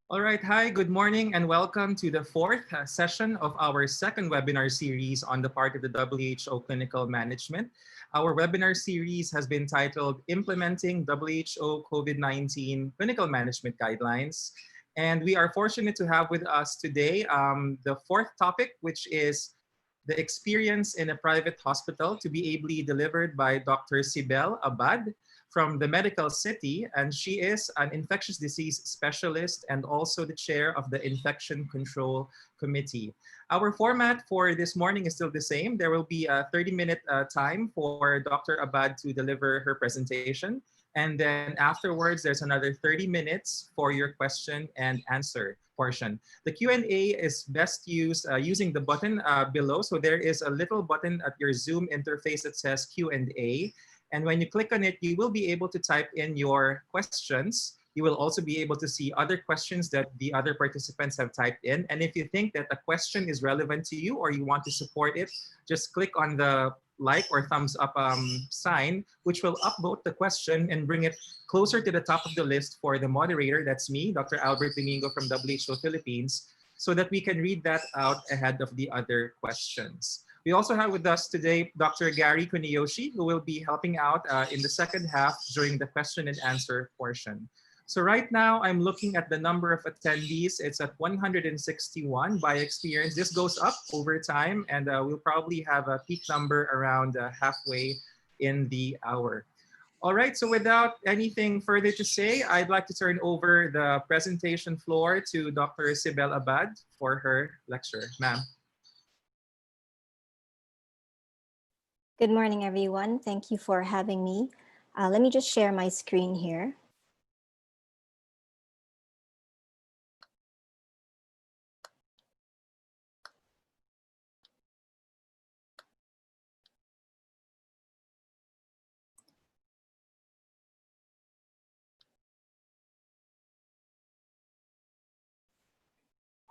All right, hi, good morning, and welcome to the fourth session of our second webinar series on the part of the WHO Clinical Management. Our webinar series has been titled Implementing WHO COVID-19 Clinical Management Guidelines. And we are fortunate to have with us today the fourth topic, which is the experience in a private hospital to be ably delivered by Dr. Cybele Abad from the Medical City, and she is an infectious disease specialist and also the chair of the Infection Control Committee. Our format for this morning is still the same. There will be a 30-minute time for Dr. Abad to deliver her presentation. And then afterwards, there's another 30 minutes for your question and answer portion. The Q&A is best used using the button below. So there is a little button at your Zoom interface that says Q&A. And when you click on it, you will be able to type in your questions. You will also be able to see other questions that the other participants have typed in. And if you think that a question is relevant to you or you want to support it, just click on the like or thumbs up sign, which will upvote the question and bring it closer to the top of the list for the moderator, that's me, Dr. Albert Domingo from WHO Philippines, so that we can read that out ahead of the other questions. We also have with us today Dr. Gary Kuniyoshi, who will be helping out in the second half during the question and answer portion. So right now, I'm looking at the number of attendees. It's at 161 by experience. This goes up over time, and we'll probably have a peak number around halfway in the hour. All right, so without anything further to say, I'd like to turn over the presentation floor to Dr. Cybele Abad for her lecture. Ma'am. Good morning, everyone. Thank you for having me. Let me just share my screen here.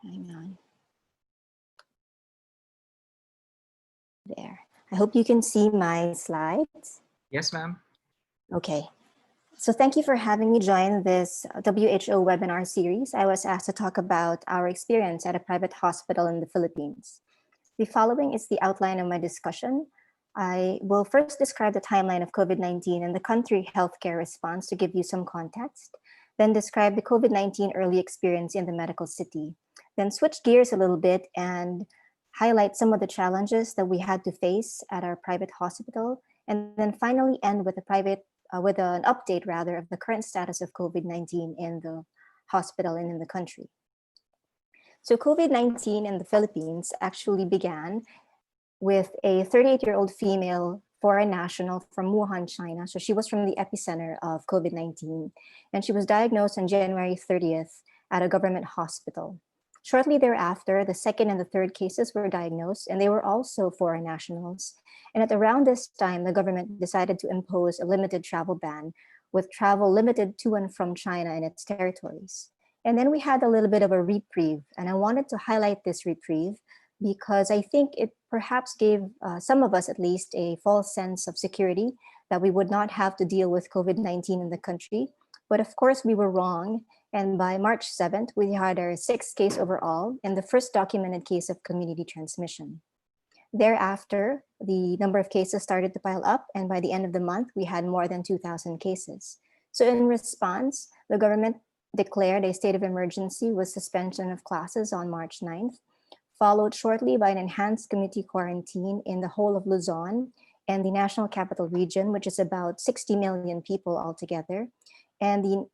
Hang on. There. I hope you can see my slides. Yes, ma'am. Okay. So thank you for having me join this WHO webinar series. I was asked to talk about our experience at a private hospital in the Philippines. The following is the outline of my discussion. I will first describe the timeline of COVID-19 and the country healthcare response to give you some context, then describe the COVID-19 early experience in the medical city, then switch gears a little bit and highlight some of the challenges that we had to face at our private hospital, and then finally end with an update rather of the current status of COVID-19 in the hospital and in the country. So COVID-19 in the Philippines actually began with a 38-year-old female foreign national from Wuhan, China. So she was from the epicenter of COVID-19, and she was diagnosed on January 30th at a government hospital. Shortly thereafter, the second and the third cases were diagnosed, and they were also foreign nationals. And at around this time, the government decided to impose a limited travel ban, with travel limited to and from China and its territories. And then we had a little bit of a reprieve, and I wanted to highlight this reprieve because I think it perhaps gave some of us at least a false sense of security that we would not have to deal with COVID-19 in the country. But of course, we were wrong. And by March 7th, we had our sixth case overall and the first documented case of community transmission. Thereafter, the number of cases started to pile up, and by the end of the month, we had more than 2,000 cases. So in response, the government declared a state of emergency with suspension of classes on March 9th, followed shortly by an enhanced community quarantine in the whole of Luzon and the National Capital Region, which is about 60 million people altogether. And the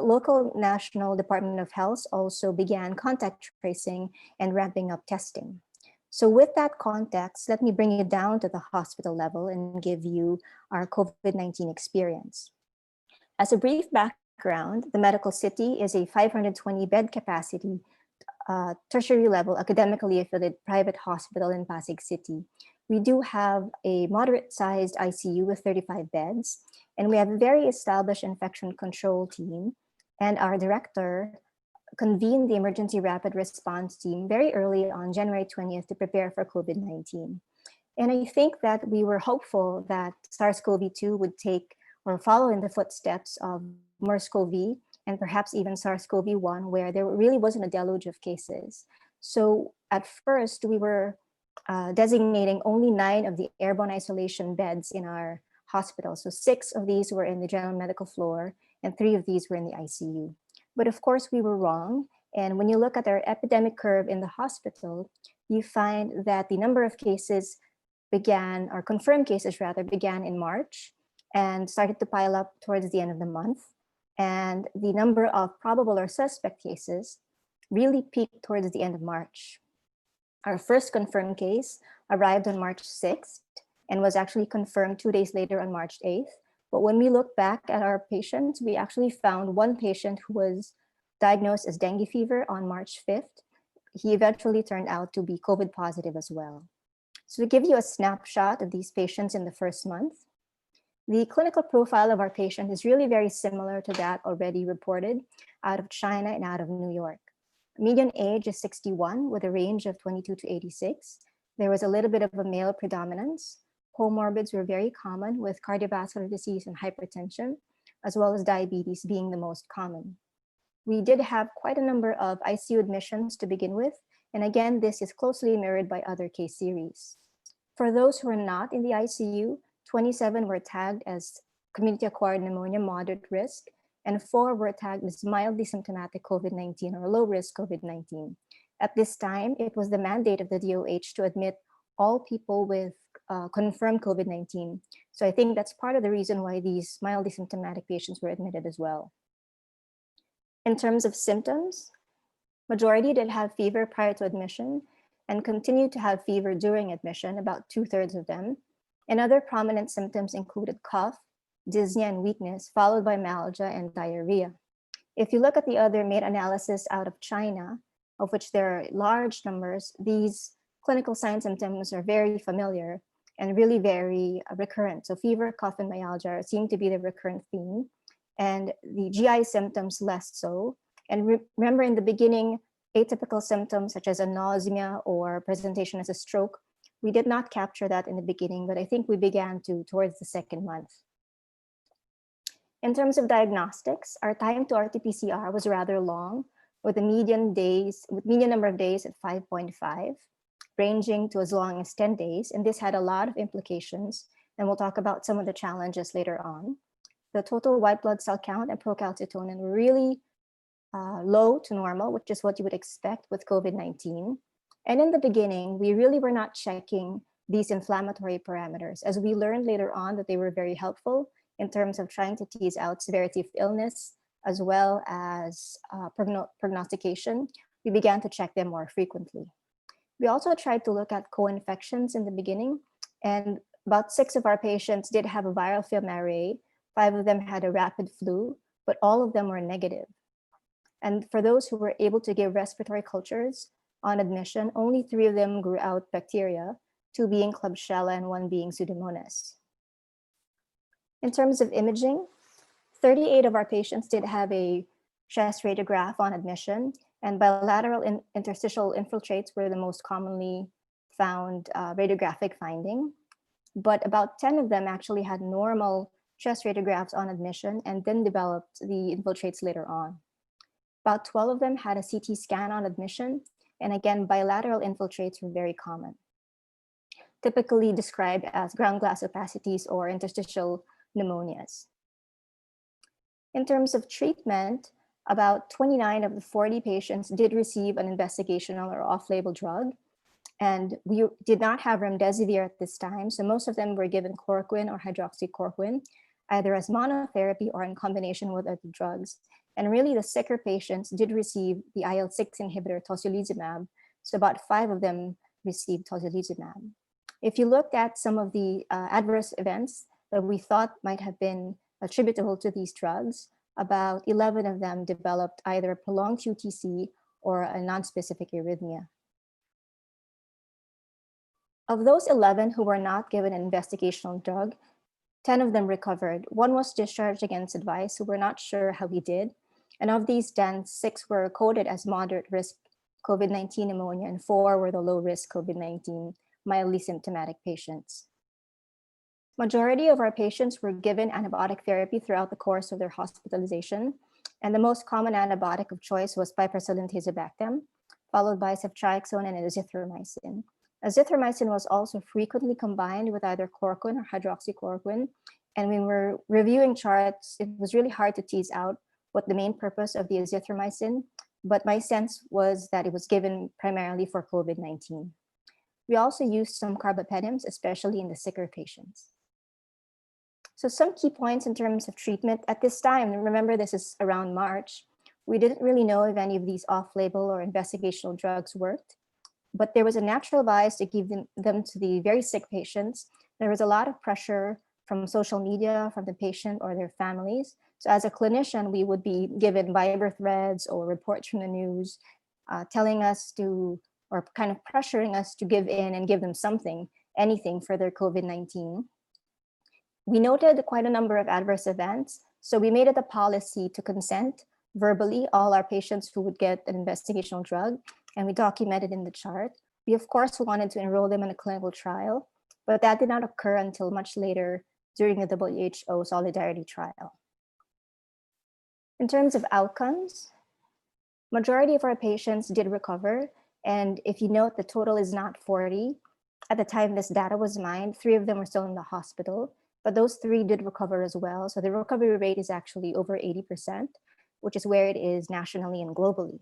local National Department of Health also began contact tracing and ramping up testing. So with that context, let me bring you down to the hospital level and give you our COVID-19 experience. As a brief background, the Medical City is a 520 bed capacity tertiary level academically affiliated private hospital in Pasig City. We do have a moderate sized ICU with 35 beds, and we have a very established infection control team, and our director convened the emergency rapid response team very early on January 20th to prepare for COVID-19. And I think that we were hopeful that SARS-CoV-2 would take or follow in the footsteps of MERS-CoV and perhaps even SARS-CoV-1, where there really wasn't a deluge of cases. So at first, we were designating only 9 of the airborne isolation beds in our hospital. So 6 of these were in the general medical floor, and 3 of these were in the ICU. But of course, we were wrong. And when you look at our epidemic curve in the hospital, you find that the number of cases began, or confirmed cases rather, began in March and started to pile up towards the end of the month. And the number of probable or suspect cases really peaked towards the end of March. Our first confirmed case arrived on March 6th and was actually confirmed 2 days later on March 8th. But when we look back at our patients, we actually found one patient who was diagnosed as dengue fever on March 5th. He eventually turned out to be COVID positive as well. So to give you a snapshot of these patients in the first month, the clinical profile of our patient is really very similar to that already reported out of China and out of New York. Median age is 61 with a range of 22 to 86. There was a little bit of a male predominance. Comorbids were very common, with cardiovascular disease and hypertension, as well as diabetes being the most common. We did have quite a number of ICU admissions to begin with, and again, this is closely mirrored by other case series. For those who are not in the ICU, 27 were tagged as community-acquired pneumonia moderate risk, and 4 were tagged as mildly symptomatic COVID-19 or low-risk COVID-19. At this time, it was the mandate of the DOH to admit all people with confirmed COVID-19. So I think that's part of the reason why these mildly symptomatic patients were admitted as well. In terms of symptoms, majority did have fever prior to admission and continued to have fever during admission, about 2/3 of them. And other prominent symptoms included cough, dyspnea, and weakness, followed by myalgia and diarrhea. If you look at the other meta-analysis out of China, of which there are large numbers, these clinical signs and symptoms are very familiar and really very recurrent. So fever, cough, and myalgia seem to be the recurrent theme, and the GI symptoms less so. And remember, in the beginning, atypical symptoms such as anosmia or presentation as a stroke, we did not capture that in the beginning, but I think we began to towards the second month. In terms of diagnostics, our time to RT-PCR was rather long, with median number of days at 5.5, ranging to as long as 10 days. And this had a lot of implications, and we'll talk about some of the challenges later on. The total white blood cell count and procalcitonin were really low to normal, which is what you would expect with COVID-19. And in the beginning, we really were not checking these inflammatory parameters. As we learned later on that they were very helpful in terms of trying to tease out severity of illness, as well as prognostication, we began to check them more frequently. We also tried to look at co-infections in the beginning, and about 6 of our patients did have a viral film array. 5 of them had a rapid flu, but all of them were negative. And for those who were able to give respiratory cultures on admission, only 3 of them grew out bacteria, 2 being Klebsiella and 1 being Pseudomonas. In terms of imaging, 38 of our patients did have a chest radiograph on admission, and bilateral interstitial infiltrates were the most commonly found radiographic finding. But about 10 of them actually had normal chest radiographs on admission and then developed the infiltrates later on. About 12 of them had a CT scan on admission, and again, bilateral infiltrates were very common, typically described as ground glass opacities or interstitial pneumonias. In terms of treatment, about 29 of the 40 patients did receive an investigational or off-label drug, and we did not have remdesivir at this time, so most of them were given chloroquine or hydroxychloroquine, either as monotherapy or in combination with other drugs. And really, the sicker patients did receive the IL-6 inhibitor tocilizumab, so about 5 of them received tocilizumab. If you looked at some of the adverse events that we thought might have been attributable to these drugs, about 11 of them developed either a prolonged QTc or a nonspecific arrhythmia. Of those 11 who were not given an investigational drug, 10 of them recovered. 1 was discharged against advice, so we're not sure how he did. And of these 10, 6 were coded as moderate risk COVID-19 pneumonia, and 4 were the low risk COVID-19 mildly symptomatic patients. Majority of our patients were given antibiotic therapy throughout the course of their hospitalization. And the most common antibiotic of choice was piperacillin tazobactam, followed by ceftriaxone and azithromycin. Azithromycin was also frequently combined with either chloroquine or hydroxychloroquine. And when we're reviewing charts, it was really hard to tease out what the main purpose of the azithromycin, but my sense was that it was given primarily for COVID-19. We also used some carbapenems, especially in the sicker patients. So some key points in terms of treatment at this time, remember this is around March, we didn't really know if any of these off-label or investigational drugs worked, but there was a natural bias to give them to the very sick patients. There was a lot of pressure from social media, from the patient or their families. So as a clinician, we would be given Viber threads or reports from the news telling us to, or kind of pressuring us to give in and give them something, anything for their COVID-19. We noted quite a number of adverse events, so we made it a policy to consent verbally all our patients who would get an investigational drug, and we documented in the chart. We of course wanted to enroll them in a clinical trial, but that did not occur until much later during the WHO Solidarity trial. In terms of outcomes, majority of our patients did recover, and if you note, the total is not 40. At the time this data was mined, 3 of them were still in the hospital, but those 3 did recover as well. So the recovery rate is actually over 80%, which is where it is nationally and globally.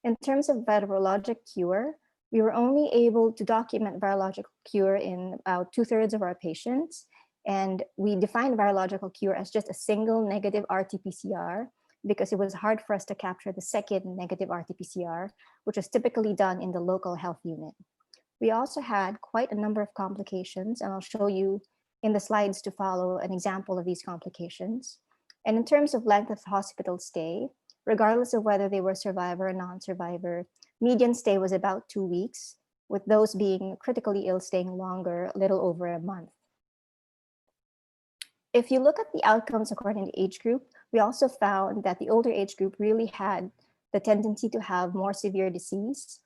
In terms of virologic cure, we were only able to document virologic cure in about 2/3 of our patients. And we defined virological cure as just a single negative RT-PCR because it was hard for us to capture the second negative RT-PCR, which was typically done in the local health unit. We also had quite a number of complications, and I'll show you in the slides to follow an example of these complications. And in terms of length of hospital stay, regardless of whether they were survivor or non-survivor, median stay was about 2 weeks, with those being critically ill staying longer, a little over a month. If you look at the outcomes according to age group, we also found that the older age group really had the tendency to have more severe disease,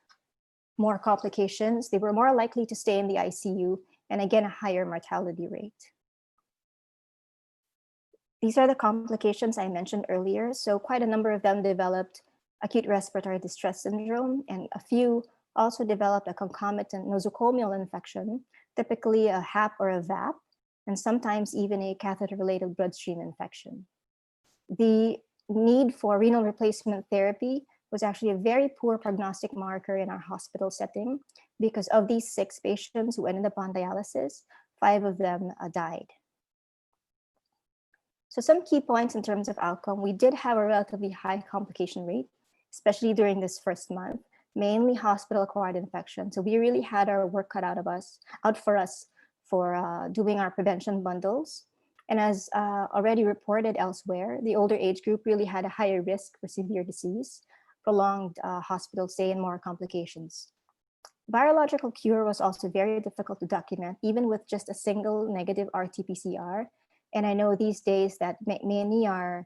more complications. They were more likely to stay in the ICU, and again, a higher mortality rate. These are the complications I mentioned earlier. So quite a number of them developed acute respiratory distress syndrome, and a few also developed a concomitant nosocomial infection, typically a HAP or a VAP, and sometimes even a catheter-related bloodstream infection. The need for renal replacement therapy was actually a very poor prognostic marker in our hospital setting because of these 6 patients who ended up on dialysis, 5 of them died. So some key points in terms of outcome, we did have a relatively high complication rate, especially during this first month, mainly hospital-acquired infection. So we really had our work cut out for us for doing our prevention bundles. And as already reported elsewhere, the older age group really had a higher risk for severe disease, prolonged hospital stay, and more complications. Virological cure was also very difficult to document, even with just a single negative RT-PCR. And I know these days that many are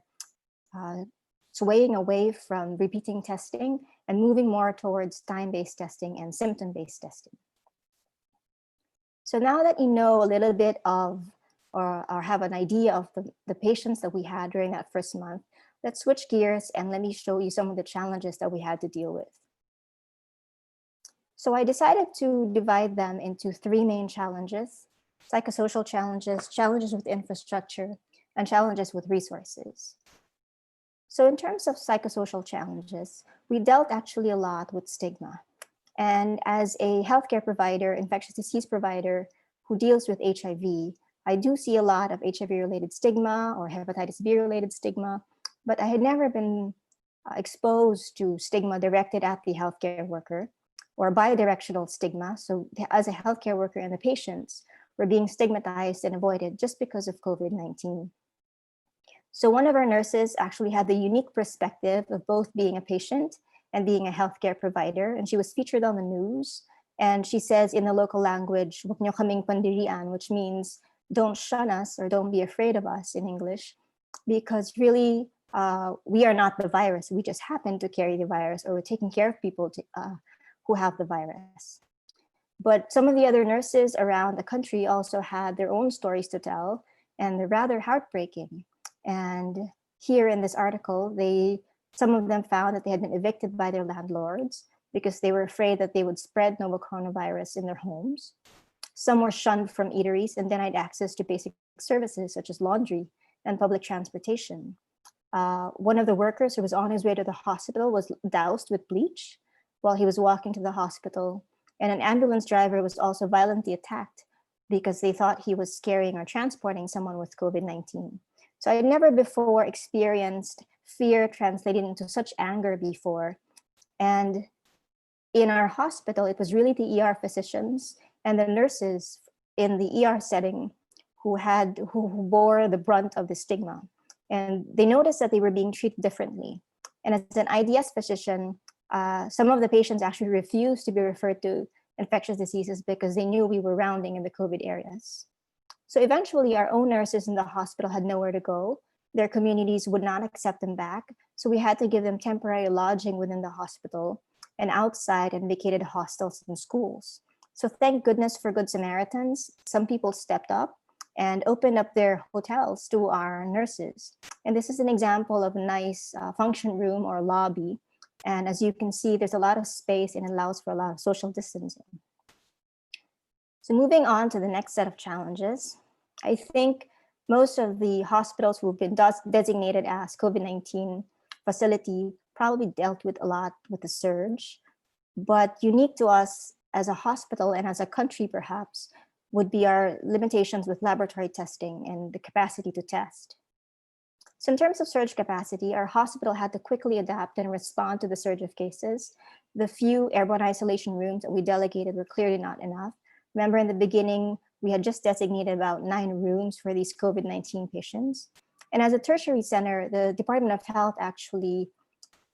swaying away from repeating testing and moving more towards time-based testing and symptom-based testing. So now that you know a little bit of, or have an idea of the patients that we had during that first month, let's switch gears and let me show you some of the challenges that we had to deal with. So I decided to divide them into 3 main challenges: psychosocial challenges, challenges with infrastructure, and challenges with resources. So in terms of psychosocial challenges, we dealt actually a lot with stigma. And as a healthcare provider, infectious disease provider who deals with HIV, I do see a lot of HIV-related stigma or hepatitis B-related stigma, but I had never been exposed to stigma directed at the healthcare worker or bidirectional stigma. So as a healthcare worker and the patients were being stigmatized and avoided just because of COVID-19. So one of our nurses actually had the unique perspective of both being a patient and being a healthcare provider, and she was featured on the news. And she says in the local language, "Wag niyo kaming pandirian," which means don't shun us or don't be afraid of us in English, because really we are not the virus. We just happen to carry the virus, or we're taking care of people who have the virus. But some of the other nurses around the country also had their own stories to tell, and they're rather heartbreaking. And Here in this article, some of them found that they had been evicted by their landlords because they were afraid that they would spread novel coronavirus in their homes. Some were shunned from eateries and denied access to basic services such as laundry and public transportation. One of the workers who was on his way to the hospital was doused with bleach while he was walking to the hospital. And an ambulance driver was also violently attacked because they thought he was carrying or transporting someone with COVID-19. So I had never before experienced fear translated into such anger before. And in our hospital, it was really the ER physicians and the nurses in the ER setting who bore the brunt of the stigma. And they noticed that they were being treated differently. And as an IDS physician, some of the patients actually refused to be referred to infectious diseases because they knew we were rounding in the COVID areas. So eventually our own nurses in the hospital had nowhere to go. Their communities would not accept them back. So we had to give them temporary lodging within the hospital and outside and vacated hostels and schools. So thank goodness for Good Samaritans. Some people stepped up and opened up their hotels to our nurses. And this is an example of a nice function room or lobby. And as you can see, there's a lot of space and allows for a lot of social distancing. So moving on to the next set of challenges, I think most of the hospitals who've been designated as COVID-19 facility probably dealt with a lot with the surge, but unique to us as a hospital and as a country perhaps would be our limitations with laboratory testing and the capacity to test. So in terms of surge capacity, our hospital had to quickly adapt and respond to the surge of cases. The few airborne isolation rooms that we delegated were clearly not enough. Remember in the beginning, we had just designated about 9 rooms for these COVID-19 patients. And as a tertiary center, the Department of Health actually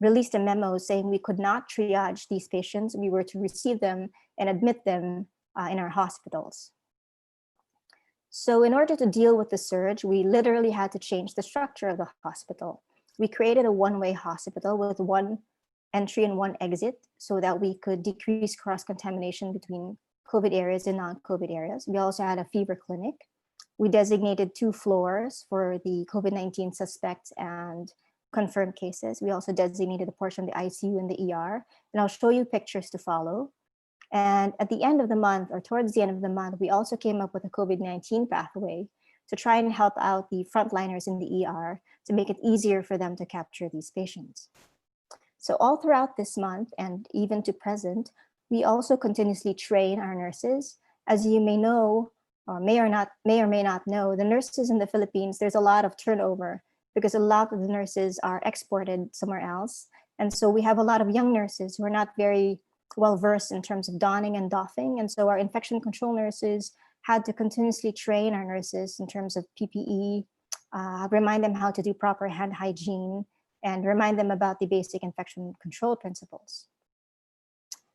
released a memo saying we could not triage these patients. We were to receive them and admit them in our hospitals. So in order to deal with the surge, we literally had to change the structure of the hospital. We created a one-way hospital with 1 entry and 1 exit so that we could decrease cross-contamination between COVID areas and non-COVID areas. We also had a fever clinic. We designated 2 floors for the COVID-19 suspects and confirmed cases. We also designated a portion of the ICU and the ER, and I'll show you pictures to follow. And at the end of the month, or towards the end of the month, we also came up with a COVID-19 pathway to try and help out the frontliners in the ER to make it easier for them to capture these patients. So all throughout this month and even to present, we also continuously train our nurses. As you may know, or may or may not know, the nurses in the Philippines, there's a lot of turnover because a lot of the nurses are exported somewhere else. And so we have a lot of young nurses who are not very well versed in terms of donning and doffing. And so our infection control nurses had to continuously train our nurses in terms of PPE, remind them how to do proper hand hygiene, and remind them about the basic infection control principles.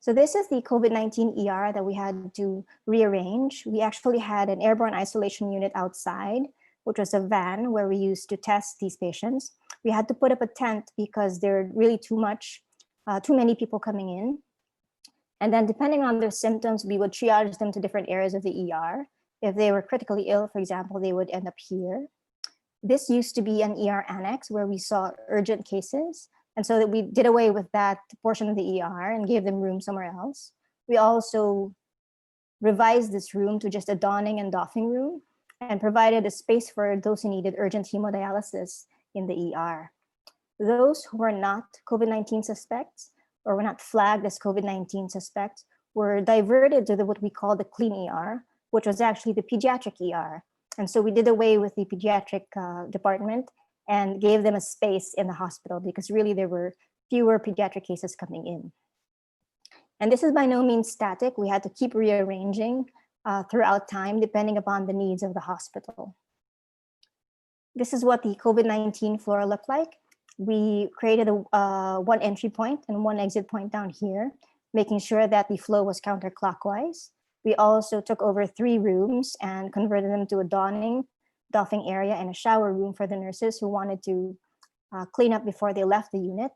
So this is the COVID-19 ER that we had to rearrange. We actually had an airborne isolation unit outside, which was a van where we used to test these patients. We had to put up a tent because there are really too many people coming in. And then depending on their symptoms, we would triage them to different areas of the ER. If they were critically ill, for example, they would end up here. This used to be an ER annex where we saw urgent cases. And so that we did away with that portion of the ER and gave them room somewhere else. We also revised this room to just a donning and doffing room and provided a space for those who needed urgent hemodialysis in the ER. Those who were not COVID-19 suspects or were not flagged as COVID-19 suspects were diverted to what we call the clean ER, which was actually the pediatric ER. And so we did away with the pediatric department and gave them a space in the hospital because really there were fewer pediatric cases coming in. And this is by no means static. We had to keep rearranging throughout time depending upon the needs of the hospital. This is what the COVID-19 floor looked like. We created a 1 entry point and 1 exit point down here, making sure that the flow was counterclockwise. We also took over 3 rooms and converted them to a donning, doffing area and a shower room for the nurses who wanted to clean up before they left the unit.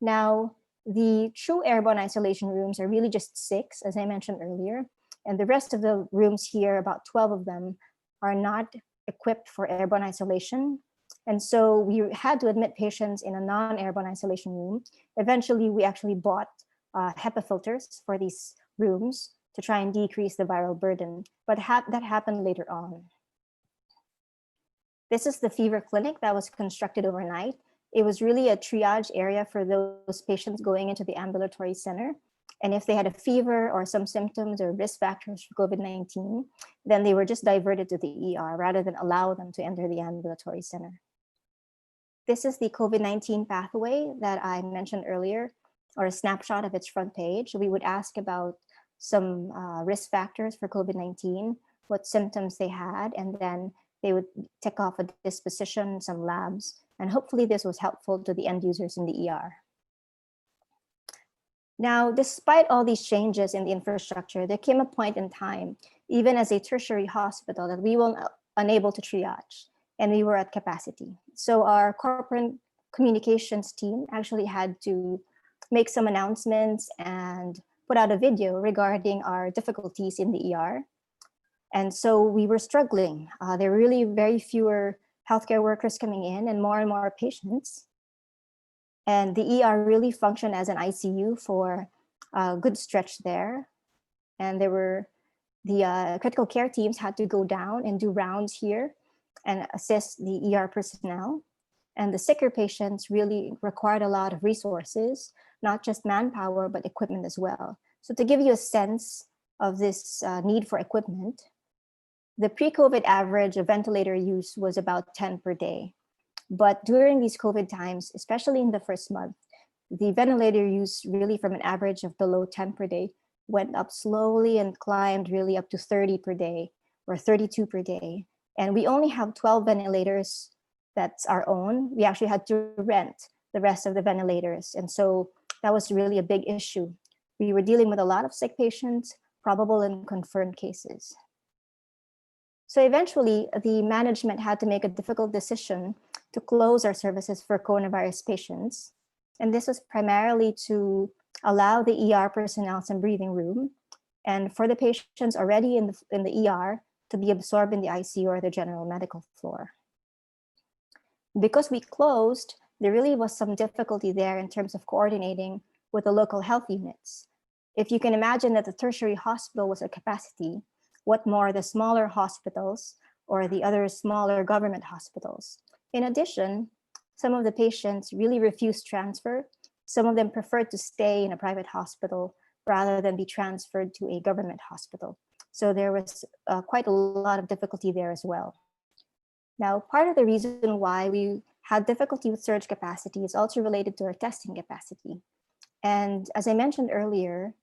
Now, the true airborne isolation rooms are really just 6, as I mentioned earlier. And the rest of the rooms here, about 12 of them, are not equipped for airborne isolation. And so we had to admit patients in a non-airborne isolation room. Eventually, we actually bought HEPA filters for these rooms to try and decrease the viral burden, but that happened later on. This is the fever clinic that was constructed overnight. It was really a triage area for those patients going into the ambulatory center. And if they had a fever or some symptoms or risk factors for COVID-19, then they were just diverted to the ER rather than allow them to enter the ambulatory center. This is the COVID-19 pathway that I mentioned earlier, or a snapshot of its front page. We would ask about some risk factors for COVID-19, what symptoms they had, and then they would tick off a disposition, some labs, and hopefully this was helpful to the end users in the ER. Now, despite all these changes in the infrastructure, there came a point in time, even as a tertiary hospital, that we were unable to triage, and we were at capacity. So our corporate communications team actually had to make some announcements and put out a video regarding our difficulties in the ER. And so we were struggling. There were really very fewer healthcare workers coming in and more patients. And the ER really functioned as an ICU for a good stretch there. And there were the critical care teams had to go down and do rounds here and assist the ER personnel. And the sicker patients really required a lot of resources, not just manpower, but equipment as well. So to give you a sense of this need for equipment, the pre-COVID average of ventilator use was about 10 per day. But during these COVID times, especially in the first month, the ventilator use really from an average of below 10 per day went up slowly and climbed really up to 30 per day or 32 per day. And we only have 12 ventilators that's our own. We actually had to rent the rest of the ventilators. And so that was really a big issue. We were dealing with a lot of sick patients, probable and confirmed cases. So eventually, the management had to make a difficult decision to close our services for coronavirus patients. And this was primarily to allow the ER personnel some breathing room and for the patients already in the ER to be absorbed in the ICU or the general medical floor. Because we closed, there really was some difficulty there in terms of coordinating with the local health units. If you can imagine that the tertiary hospital was at capacity, what more the smaller hospitals or the other smaller government hospitals. In addition, some of the patients really refused transfer. Some of them preferred to stay in a private hospital rather than be transferred to a government hospital. So there was quite a lot of difficulty there as well. Now, part of the reason why we had difficulty with surge capacity is also related to our testing capacity. And as I mentioned earlier,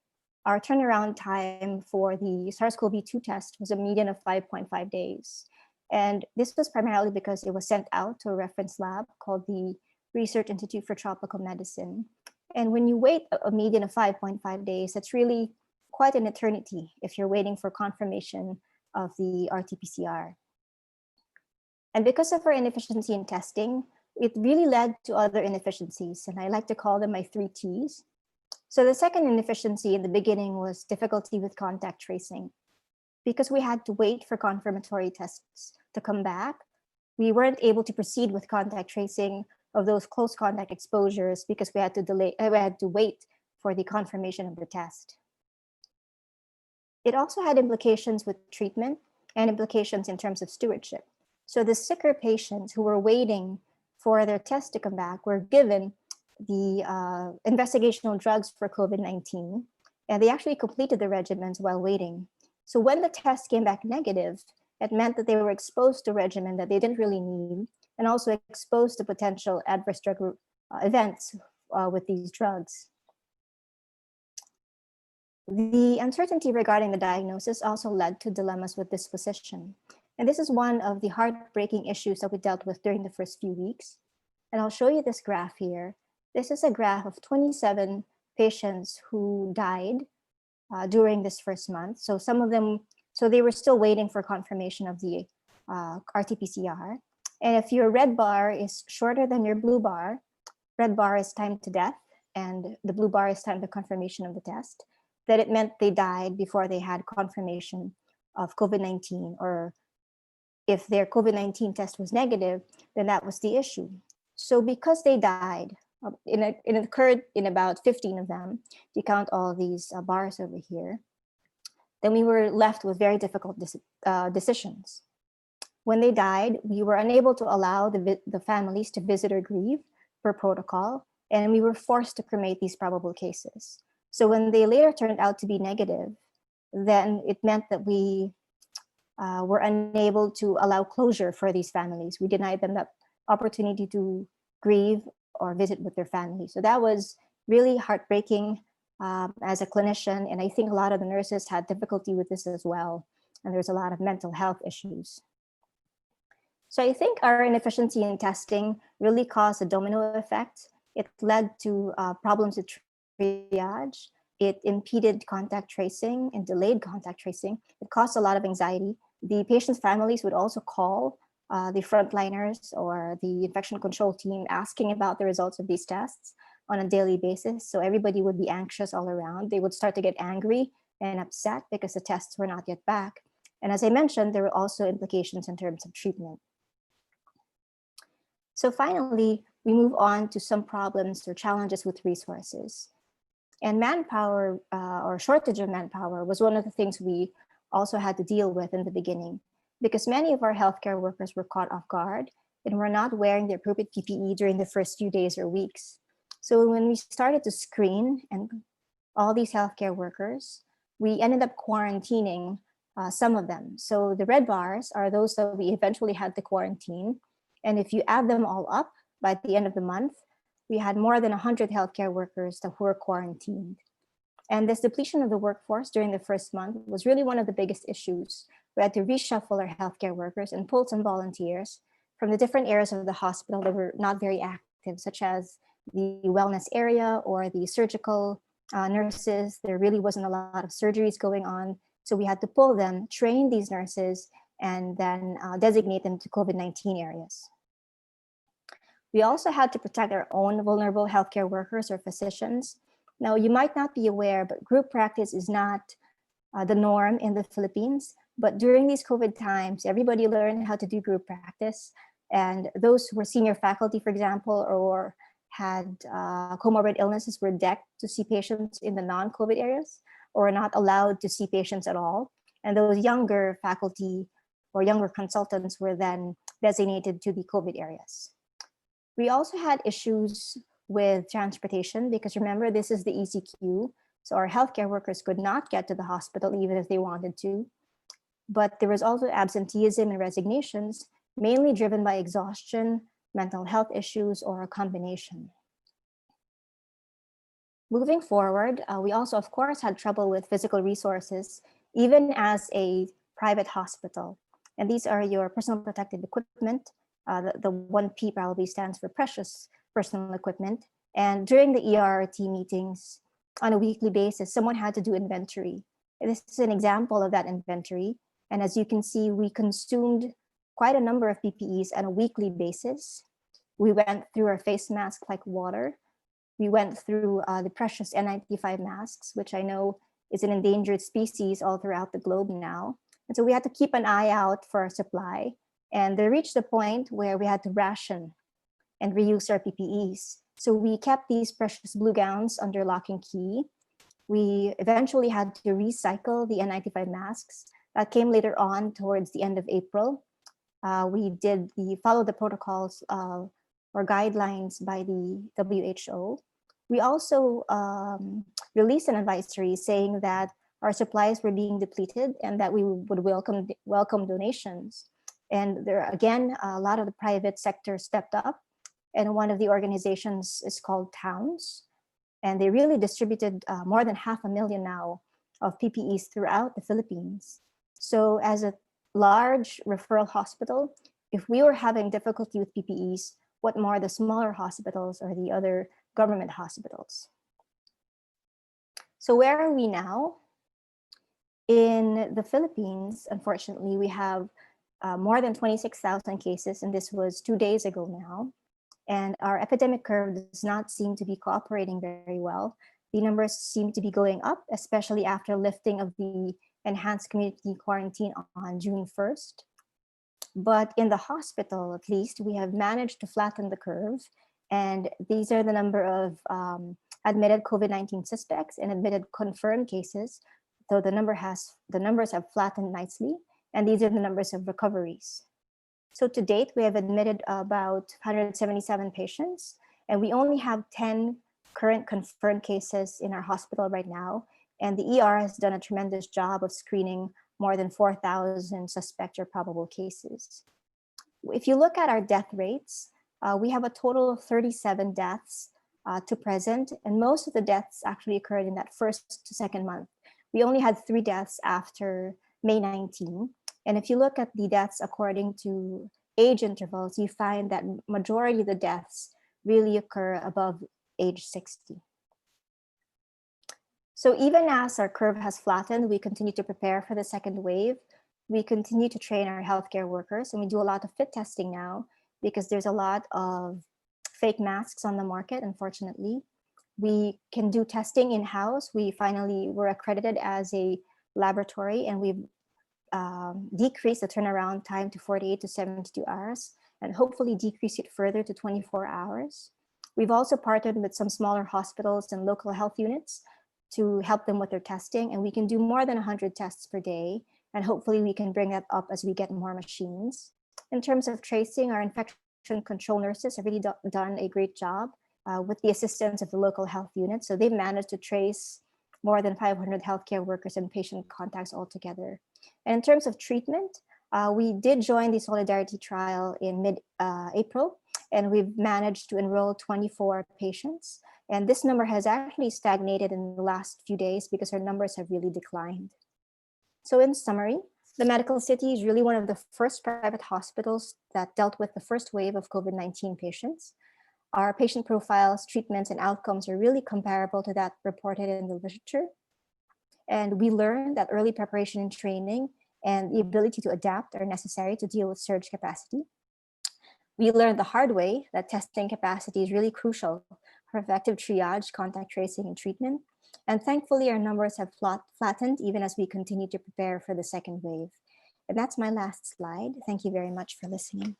our turnaround time for the SARS-CoV-2 test was a median of 5.5 days. And this was primarily because it was sent out to a reference lab called the Research Institute for Tropical Medicine. And when you wait a median of 5.5 days, that's really quite an eternity if you're waiting for confirmation of the RT-PCR. And because of our inefficiency in testing, it really led to other inefficiencies. And I like to call them my 3 T's. So the second inefficiency in the beginning was difficulty with contact tracing. Because we had to wait for confirmatory tests to come back, we weren't able to proceed with contact tracing of those close contact exposures because we had to wait for the confirmation of the test. It also had implications with treatment and implications in terms of stewardship. So the sicker patients who were waiting for their test to come back were given the investigational drugs for COVID-19, and they actually completed the regimens while waiting. So when the test came back negative, it meant that they were exposed to a regimen that they didn't really need, and also exposed to potential adverse drug events with these drugs. The uncertainty regarding the diagnosis also led to dilemmas with disposition. And this is one of the heartbreaking issues that we dealt with during the first few weeks. And I'll show you this graph here. This is a graph of 27 patients who died during this first month. So some of them, so they were still waiting for confirmation of the RT-PCR. And if your red bar is shorter than your blue bar, red bar is time to death, and the blue bar is time to confirmation of the test, that it meant they died before they had confirmation of COVID-19 or if their COVID-19 test was negative, then that was the issue. So because they died, it occurred in about 15 of them, if you count all these bars over here, then we were left with very difficult decisions. When they died, we were unable to allow the families to visit or grieve per protocol, and we were forced to cremate these probable cases. So when they later turned out to be negative, then it meant that we were unable to allow closure for these families. We denied them that opportunity to grieve or visit with their family. So that was really heartbreaking as a clinician. And I think a lot of the nurses had difficulty with this as well. And there's a lot of mental health issues. So I think our inefficiency in testing really caused a domino effect. It led to problems with triage. It impeded contact tracing and delayed contact tracing. It caused a lot of anxiety. The patients' families would also call the frontliners or the infection control team asking about the results of these tests on a daily basis. So everybody would be anxious all around. They would start to get angry and upset because the tests were not yet back. And as I mentioned, there were also implications in terms of treatment. So finally, we move on to some problems or challenges with resources. And manpower or shortage of manpower was one of the things we also had to deal with in the beginning, because many of our healthcare workers were caught off guard and were not wearing the appropriate PPE during the first few days or weeks. So when we started to screen and all these healthcare workers, we ended up quarantining some of them. So the red bars are those that we eventually had to quarantine. And if you add them all up, by the end of the month, we had more than 100 healthcare workers that were quarantined. And this depletion of the workforce during the first month was really one of the biggest issues. We had to reshuffle our healthcare workers and pull some volunteers from the different areas of the hospital that were not very active, such as the wellness area or the surgical nurses. There really wasn't a lot of surgeries going on. So we had to pull them, train these nurses, and then designate them to COVID-19 areas. We also had to protect our own vulnerable healthcare workers or physicians. Now, you might not be aware, but group practice is not the norm in the Philippines. But during these COVID times, everybody learned how to do group practice. And those who were senior faculty, for example, or had comorbid illnesses were decked to see patients in the non-COVID areas or not allowed to see patients at all. And those younger faculty or younger consultants were then designated to the COVID areas. We also had issues with transportation because remember, this is the ECQ. So our healthcare workers could not get to the hospital even if they wanted to. But there was also absenteeism and resignations, mainly driven by exhaustion, mental health issues, or a combination. Moving forward, we also, of course, had trouble with physical resources, even as a private hospital. And these are your personal protective equipment. The 1P probably stands for precious personal equipment. And during the ERT meetings on a weekly basis, someone had to do inventory. This is an example of that inventory. And as you can see, we consumed quite a number of PPEs on a weekly basis. We went through our face masks like water. We went through the precious N95 masks, which I know is an endangered species all throughout the globe now. And so we had to keep an eye out for our supply. And they reached the point where we had to ration and reuse our PPEs. So we kept these precious blue gowns under lock and key. We eventually had to recycle the N95 masks. That came later on towards the end of April. We did follow the protocols or guidelines by the WHO. We also released an advisory saying that our supplies were being depleted and that we would welcome donations. And there, again, a lot of the private sector stepped up. And one of the organizations is called Towns. And they really distributed more than 500,000 now of PPEs throughout the Philippines. So as a large referral hospital, if we were having difficulty with PPEs, what more the smaller hospitals or the other government hospitals? So where are we now? In the Philippines, unfortunately, we have more than 26,000 cases, and this was 2 days ago now. And our epidemic curve does not seem to be cooperating very well. The numbers seem to be going up, especially after lifting of the enhanced community quarantine on June 1st. But in the hospital, at least, we have managed to flatten the curve. And these are the number of admitted COVID-19 suspects and admitted confirmed cases. So the numbers have flattened nicely. And these are the numbers of recoveries. So to date, we have admitted about 177 patients, and we only have 10 current confirmed cases in our hospital right now. And the ER has done a tremendous job of screening more than 4,000 suspect or probable cases. If you look at our death rates, we have a total of 37 deaths to present, and most of the deaths actually occurred in that first to second month. We only had 3 deaths after May 19. And if you look at the deaths according to age intervals, you find that majority of the deaths really occur above age 60. So even as our curve has flattened, we continue to prepare for the second wave. We continue to train our healthcare workers, and we do a lot of fit testing now because there's a lot of fake masks on the market, unfortunately. We can do testing in-house. We finally were accredited as a laboratory, and we've decrease the turnaround time to 48 to 72 hours and hopefully decrease it further to 24 hours. We've also partnered with some smaller hospitals and local health units to help them with their testing, and we can do more than 100 tests per day, and hopefully we can bring that up as we get more machines. In terms of tracing, our infection control nurses have really done a great job with the assistance of the local health unit. So they've managed to trace more than 500 healthcare workers and patient contacts altogether. And in terms of treatment, we did join the Solidarity trial in mid-April, and we've managed to enroll 24 patients. And this number has actually stagnated in the last few days because our numbers have really declined. So in summary, the Medical City is really one of the first private hospitals that dealt with the first wave of COVID-19 patients. Our patient profiles, treatments, and outcomes are really comparable to that reported in the literature. And we learned that early preparation and training and the ability to adapt are necessary to deal with surge capacity. We learned the hard way that testing capacity is really crucial for effective triage, contact tracing, and treatment. And thankfully, our numbers have flattened even as we continue to prepare for the second wave. And that's my last slide. Thank you very much for listening.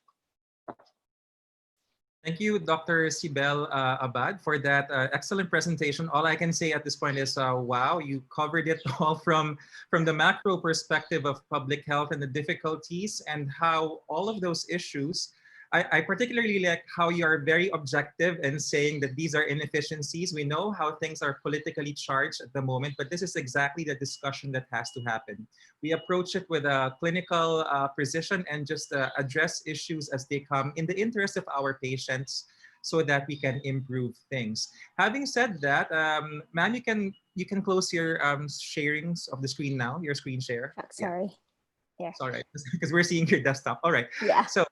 Thank you, Dr. Cybele Abad, for that excellent presentation. All I can say at this point is, wow, you covered it all from the macro perspective of public health and the difficulties and how all of those issues. I particularly like how you are very objective in saying that these are inefficiencies. We know how things are politically charged at the moment, but this is exactly the discussion that has to happen. We approach it with a clinical precision and just address issues as they come in the interest of our patients so that we can improve things. Having said that, ma'am, you can close your sharings of the screen now, your screen share. Sorry. Yeah. It's all right, because we're seeing your desktop. All right. Yeah. So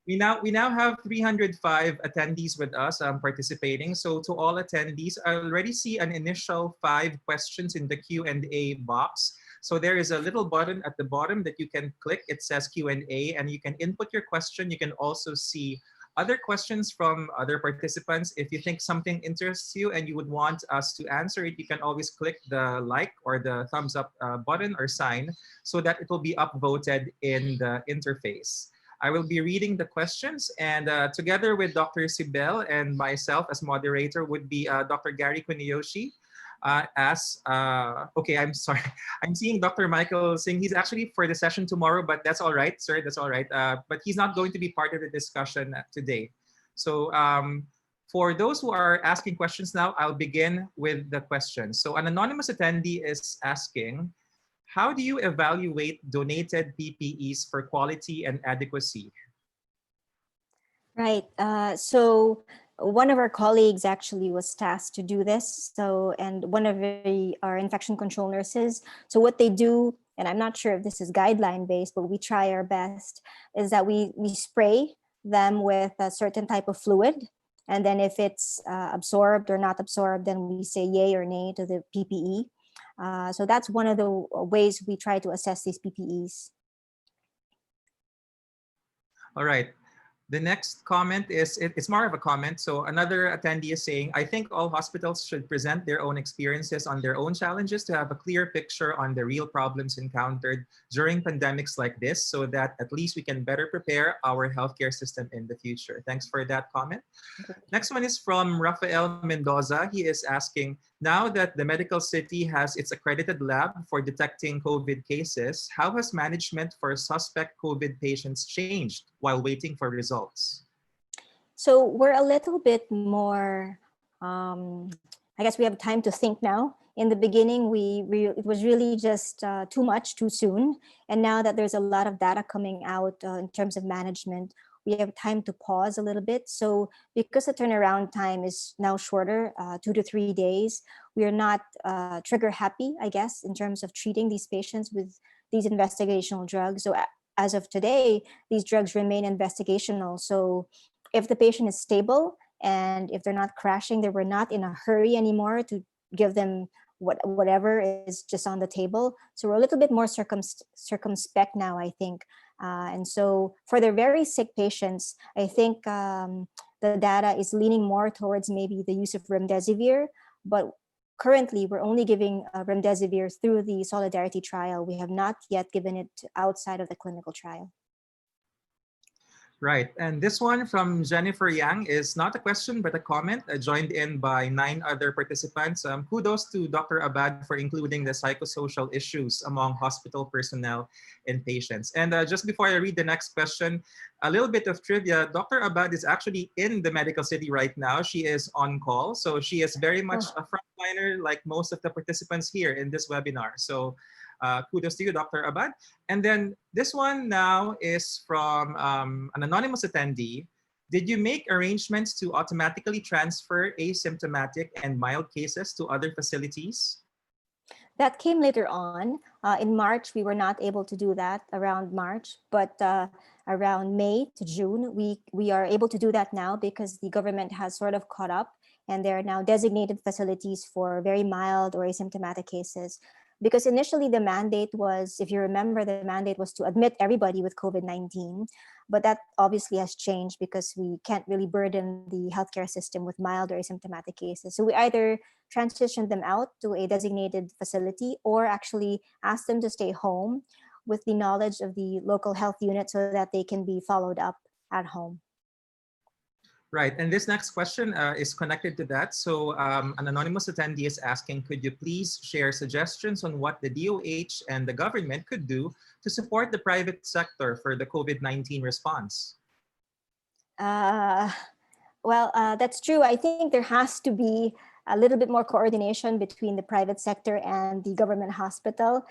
we now have 305 attendees with us participating. So to all attendees, I already see an initial 5 questions in the Q&A box. So there is a little button at the bottom that you can click. It says Q&A, and you can input your question. You can also see other questions from other participants. If you think something interests you and you would want us to answer it, you can always click the like or the thumbs up button or sign so that it will be upvoted in the interface. I will be reading the questions, and together with Dr. Cybele and myself as moderator would be Dr. Gary Kuniyoshi. Okay, I'm sorry. I'm seeing Dr. Michael Singh. He's actually for the session tomorrow, but that's all right, sir. That's all right. But he's not going to be part of the discussion today. So for those who are asking questions now, I'll begin with the questions. So an anonymous attendee is asking, how do you evaluate donated PPEs for quality and adequacy? Right. So one of our colleagues actually was tasked to do this. So, and one of our infection control nurses. So what they do, and I'm not sure if this is guideline based, but we try our best, is that we spray them with a certain type of fluid. And then if it's absorbed or not absorbed, then we say yay or nay to the PPE. So that's one of the ways we try to assess these PPEs. All right. The next comment is, it's more of a comment. So another attendee is saying, I think all hospitals should present their own experiences on their own challenges to have a clear picture on the real problems encountered during pandemics like this, so that at least we can better prepare our healthcare system in the future. Thanks for that comment. Next one is from Rafael Mendoza. He is asking, now that the medical city has its accredited lab for detecting COVID cases, how has management for suspect COVID patients changed while waiting for results? So we're a little bit more, I guess we have time to think now. In the beginning, it was really just too much, too soon. And now that there's a lot of data coming out in terms of management, we have time to pause a little bit. So because the turnaround time is now shorter, 2 to 3 days, we are not trigger happy, I guess, in terms of treating these patients with these investigational drugs. So as of today, these drugs remain investigational. So if the patient is stable and if they're not crashing, then we're not in a hurry anymore to give them whatever is just on the table. So we're a little bit more circumspect now, I think. And so for the very sick patients, I think the data is leaning more towards maybe the use of remdesivir, but currently we're only giving remdesivir through the Solidarity trial. We have not yet given it outside of the clinical trial. Right, and this one from Jennifer Yang is not a question but a comment, joined in by 9 other participants. Kudos to Dr. Abad for including the psychosocial issues among hospital personnel and patients. And just before I read the next question, a little bit of trivia. Dr. Abad is actually in the medical city right now. She is on call, so she is very much a frontliner like most of the participants here in this webinar. So kudos to you, Dr. Abad. And then this one now is from an anonymous attendee. Did you make arrangements to automatically transfer asymptomatic and mild cases to other facilities? That came later on. In March, we were not able to do that around March, but around May to June, we are able to do that now because the government has sort of caught up and there are now designated facilities for very mild or asymptomatic cases. Because initially the mandate was, if you remember, the mandate was to admit everybody with COVID-19, but that obviously has changed because we can't really burden the healthcare system with mild or asymptomatic cases. So we either transition them out to a designated facility or actually ask them to stay home with the knowledge of the local health unit so that they can be followed up at home. Right, and this next question is connected to that. So an anonymous attendee is asking, could you please share suggestions on what the DOH and the government could do to support the private sector for the COVID-19 response? Well, that's true. I think there has to be a little bit more coordination between the private sector and the government hospital.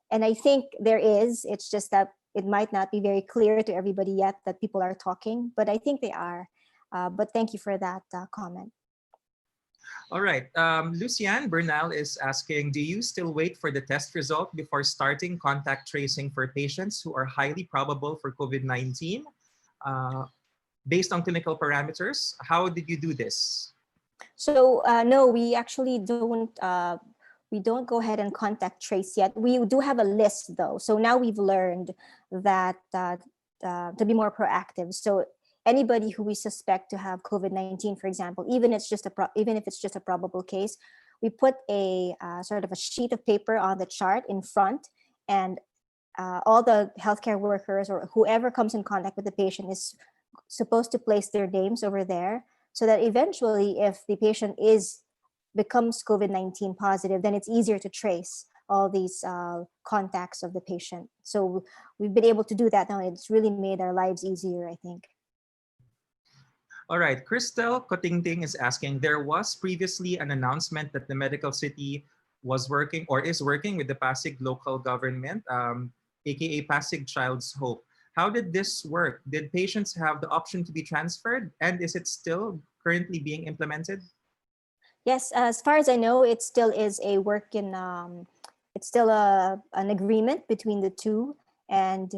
And I think there is. It's just that it might not be very clear to everybody yet that people are talking, but I think they are. But thank you for that comment. All right. Lucianne Bernal is asking, do you still wait for the test result before starting contact tracing for patients who are highly probable for COVID-19? Based on clinical parameters, how did you do this? So no, we actually don't. We don't go ahead and contact trace yet. We do have a list though. So now we've learned that to be more proactive. So anybody who we suspect to have COVID-19, for example, even if it's just a probable case, we put a sort of a sheet of paper on the chart in front, and all the healthcare workers or whoever comes in contact with the patient is supposed to place their names over there, so that eventually, if the patient becomes COVID-19 positive, then it's easier to trace all these contacts of the patient. So we've been able to do that now. It's really made our lives easier, I think. All right, Christel Cotingting is asking, there was previously an announcement that the medical city was working or is working with the Pasig local government, aka Pasig Child's Hope. How did this work? Did patients have the option to be transferred? And is it still currently being implemented? Yes, as far as I know, it still is a work in, it's still an agreement between the two. And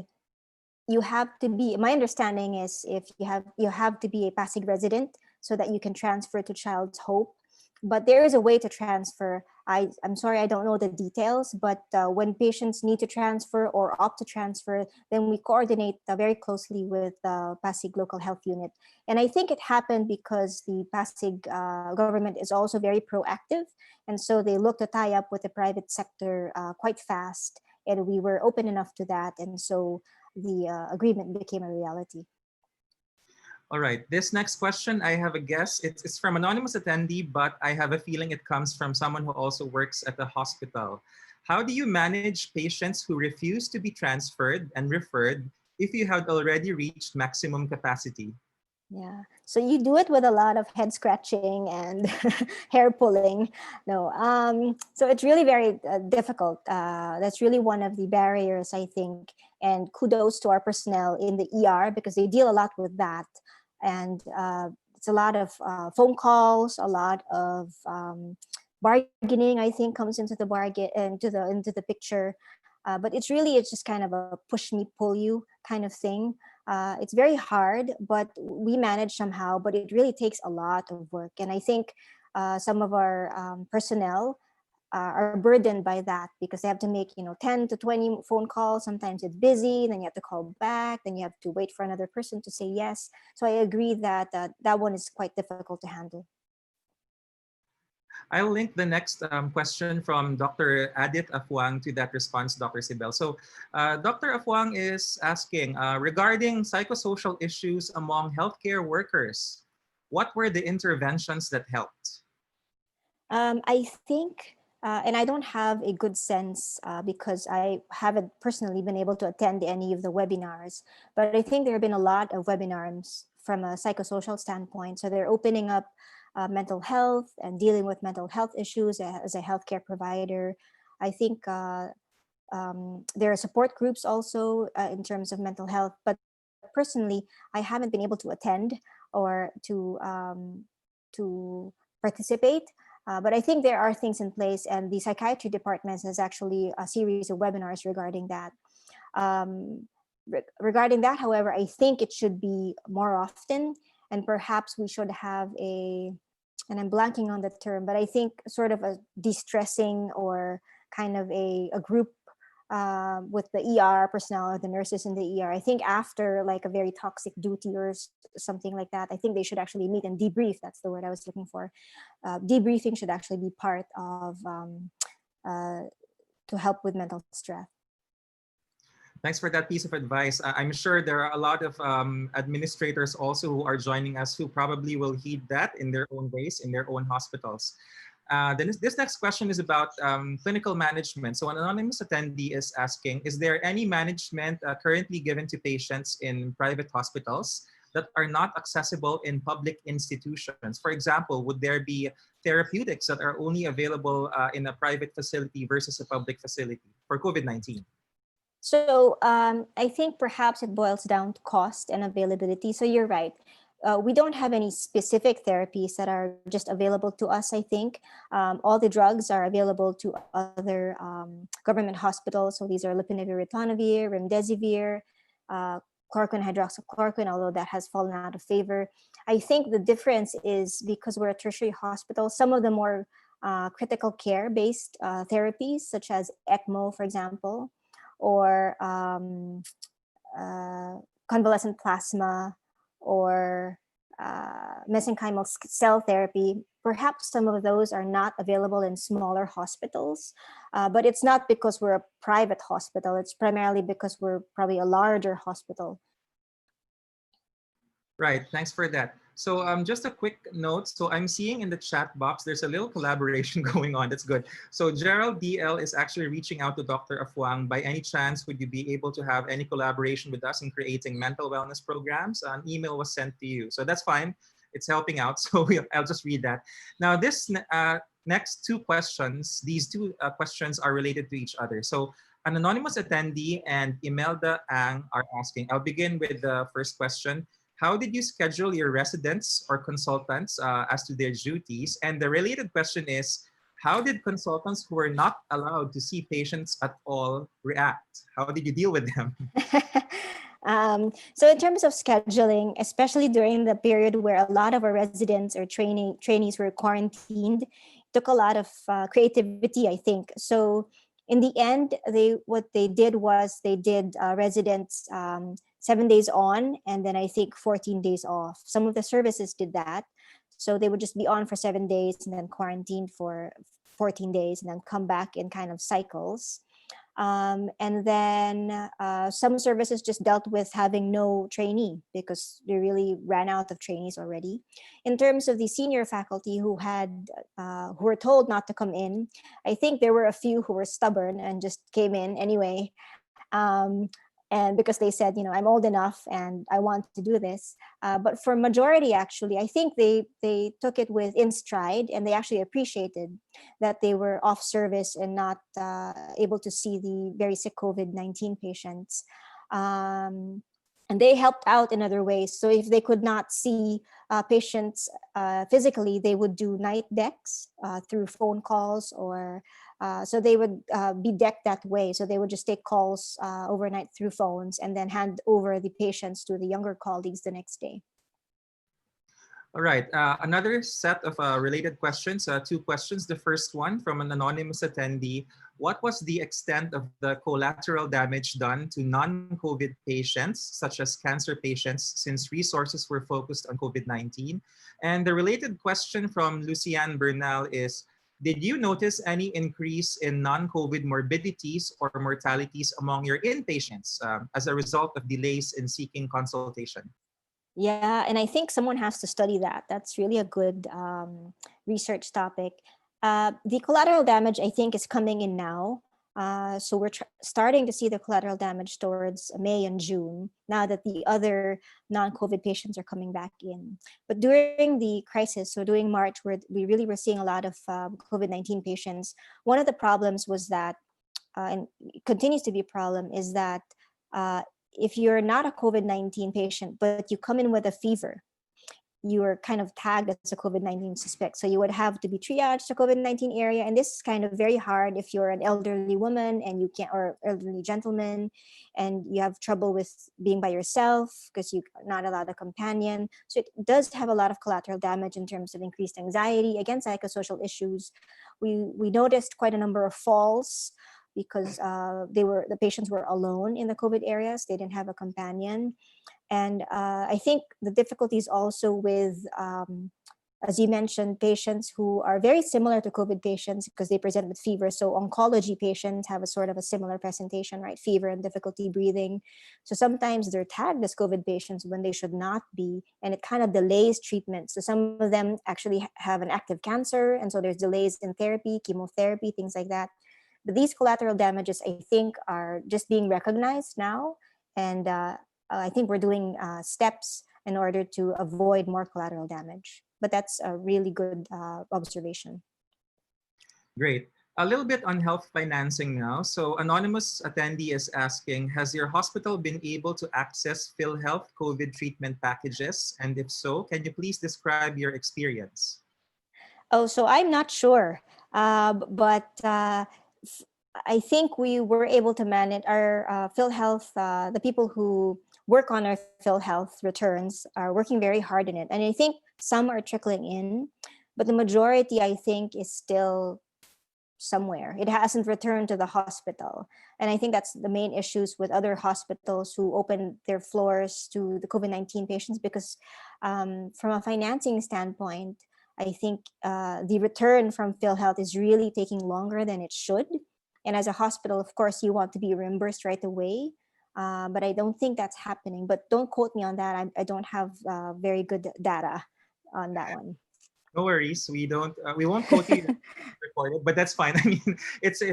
you have to be, my understanding is if you have to be a Pasig resident so that you can transfer to Child's Hope. But there is a way to transfer I'm sorry, I don't know the details, but when patients need to transfer or opt to transfer, then we coordinate very closely with the Pasig Local Health Unit. And I think it happened because the Pasig government is also very proactive. And so they look to tie up with the private sector quite fast. And we were open enough to that. And so the agreement became a reality. All right, this next question, I have a guess. It's from anonymous attendee, but I have a feeling it comes from someone who also works at the hospital. How do you manage patients who refuse to be transferred and referred if you had already reached maximum capacity? Yeah, so you do it with a lot of head scratching and hair pulling. No, so it's really very difficult. That's really one of the barriers, I think. And kudos to our personnel in the ER because they deal a lot with that. And it's a lot of phone calls, a lot of bargaining, I think, comes into the bargain into the picture. But it's just kind of a push me, pull you kind of thing. It's very hard, but we manage somehow. But it really takes a lot of work, and I think some of our personnel are burdened by that because they have to make 10 to 20 phone calls. Sometimes it's busy, then you have to call back, then you have to wait for another person to say yes. So I agree that that one is quite difficult to handle. I'll link the next question from Dr. Adit Afwang to that response, Dr. Cybele. So Dr. Afwang is asking, regarding psychosocial issues among healthcare workers, what were the interventions that helped? I think, and I don't have a good sense because I haven't personally been able to attend any of the webinars, but I think there have been a lot of webinars from a psychosocial standpoint. So they're opening up mental health and dealing with mental health issues as a healthcare provider. I think there are support groups also in terms of mental health, but personally, I haven't been able to attend or to participate. But I think there are things in place, and the psychiatry department has actually a series of webinars regarding that. Regarding that, however, I think it should be more often, and perhaps we should have and I'm blanking on the term, but I think sort of a de-stressing or kind of a group with the ER personnel or the nurses in the ER. I think after like a very toxic duty or something like that, I think they should actually meet and debrief. That's the word I was looking for. Debriefing should actually be part of to help with mental stress. Thanks for that piece of advice. I'm sure there are a lot of administrators also who are joining us who probably will heed that in their own ways, in their own hospitals. Then this next question is about clinical management. So an anonymous attendee is asking, is there any management currently given to patients in private hospitals that are not accessible in public institutions? For example, would there be therapeutics that are only available in a private facility versus a public facility for COVID-19? So I think perhaps it boils down to cost and availability. So you're right. We don't have any specific therapies that are just available to us, I think. All the drugs are available to other government hospitals. So these are lopinavir, ritonavir, remdesivir, chloroquine, hydroxychloroquine, although that has fallen out of favor. I think the difference is because we're a tertiary hospital, some of the more critical care-based therapies, such as ECMO, for example, or convalescent plasma, or mesenchymal cell therapy, perhaps some of those are not available in smaller hospitals. But it's not because we're a private hospital. It's primarily because we're probably a larger hospital. Right, thanks for that. So just a quick note. So I'm seeing in the chat box, there's a little collaboration going on. That's good. So Gerald DL is actually reaching out to Dr. Afwang. By any chance, would you be able to have any collaboration with us in creating mental wellness programs? An email was sent to you. So that's fine. It's helping out. So I'll just read that. Now, this next two questions, these two questions are related to each other. So an anonymous attendee and Imelda Ang are asking, I'll begin with the first question. How did you schedule your residents or consultants as to their duties? And the related question is, how did consultants who were not allowed to see patients at all react? How did you deal with them? So in terms of scheduling, especially during the period where a lot of our residents or trainees were quarantined, took a lot of creativity, I think. So in the end, what they did was they did residents 7 days on, and then I think 14 days off. Some of the services did that. So they would just be on for 7 days and then quarantined for 14 days and then come back in kind of cycles. And then some services just dealt with having no trainee because they really ran out of trainees already. In terms of the senior faculty who were told not to come in, I think there were a few who were stubborn and just came in anyway. And because they said, I'm old enough and I want to do this. But for majority, actually, I think they took it in stride, and they actually appreciated that they were off service and not able to see the very sick COVID-19 patients. And they helped out in other ways. So if they could not see patients physically, they would do night decks through phone calls, or so they would be decked that way. So they would just take calls overnight through phones and then hand over the patients to the younger colleagues the next day. All right. Another set of related questions, two questions. The first one from an anonymous attendee. What was the extent of the collateral damage done to non-COVID patients, such as cancer patients, since resources were focused on COVID-19? And the related question from Lucianne Bernal is, did you notice any increase in non-COVID morbidities or mortalities among your inpatients as a result of delays in seeking consultation? Yeah, and I think someone has to study that. That's really a good research topic. The collateral damage, I think, is coming in now. So we're starting to see the collateral damage towards May and June, now that the other non-COVID patients are coming back in. But during the crisis, so during March, where we really were seeing a lot of COVID-19 patients, one of the problems was that, and continues to be a problem, is that if you're not a COVID-19 patient, but you come in with a fever, you are kind of tagged as a COVID-19 suspect. So you would have to be triaged to COVID-19 area. And this is kind of very hard if you're an elderly woman and you can't, or elderly gentleman, and you have trouble with being by yourself because you're not allowed a companion. So it does have a lot of collateral damage in terms of increased anxiety, again, psychosocial issues. We noticed quite a number of falls because the patients were alone in the COVID areas. They didn't have a companion. And I think the difficulties also with, as you mentioned, patients who are very similar to COVID patients because they present with fever. So oncology patients have a sort of a similar presentation, right? Fever and difficulty breathing. So sometimes they're tagged as COVID patients when they should not be, and it kind of delays treatment. So some of them actually have an active cancer, and so there's delays in therapy, chemotherapy, things like that. But these collateral damages, I think, are just being recognized now. And I think we're doing steps in order to avoid more collateral damage. But that's a really good observation. Great. A little bit on health financing now. So anonymous attendee is asking, has your hospital been able to access PhilHealth COVID treatment packages? And if so, can you please describe your experience? Oh, so I'm not sure. But I think we were able to manage our PhilHealth. The people who work on our PhilHealth returns are working very hard in it. And I think some are trickling in, but the majority, I think, is still somewhere. It hasn't returned to the hospital. And I think that's the main issues with other hospitals who open their floors to the COVID-19 patients, because from a financing standpoint, I think the return from PhilHealth is really taking longer than it should. And as a hospital, of course, you want to be reimbursed right away. But I don't think that's happening. But don't quote me on that. I don't have very good data on that one. No worries. We won't quote you recorded, but that's fine. I mean, it's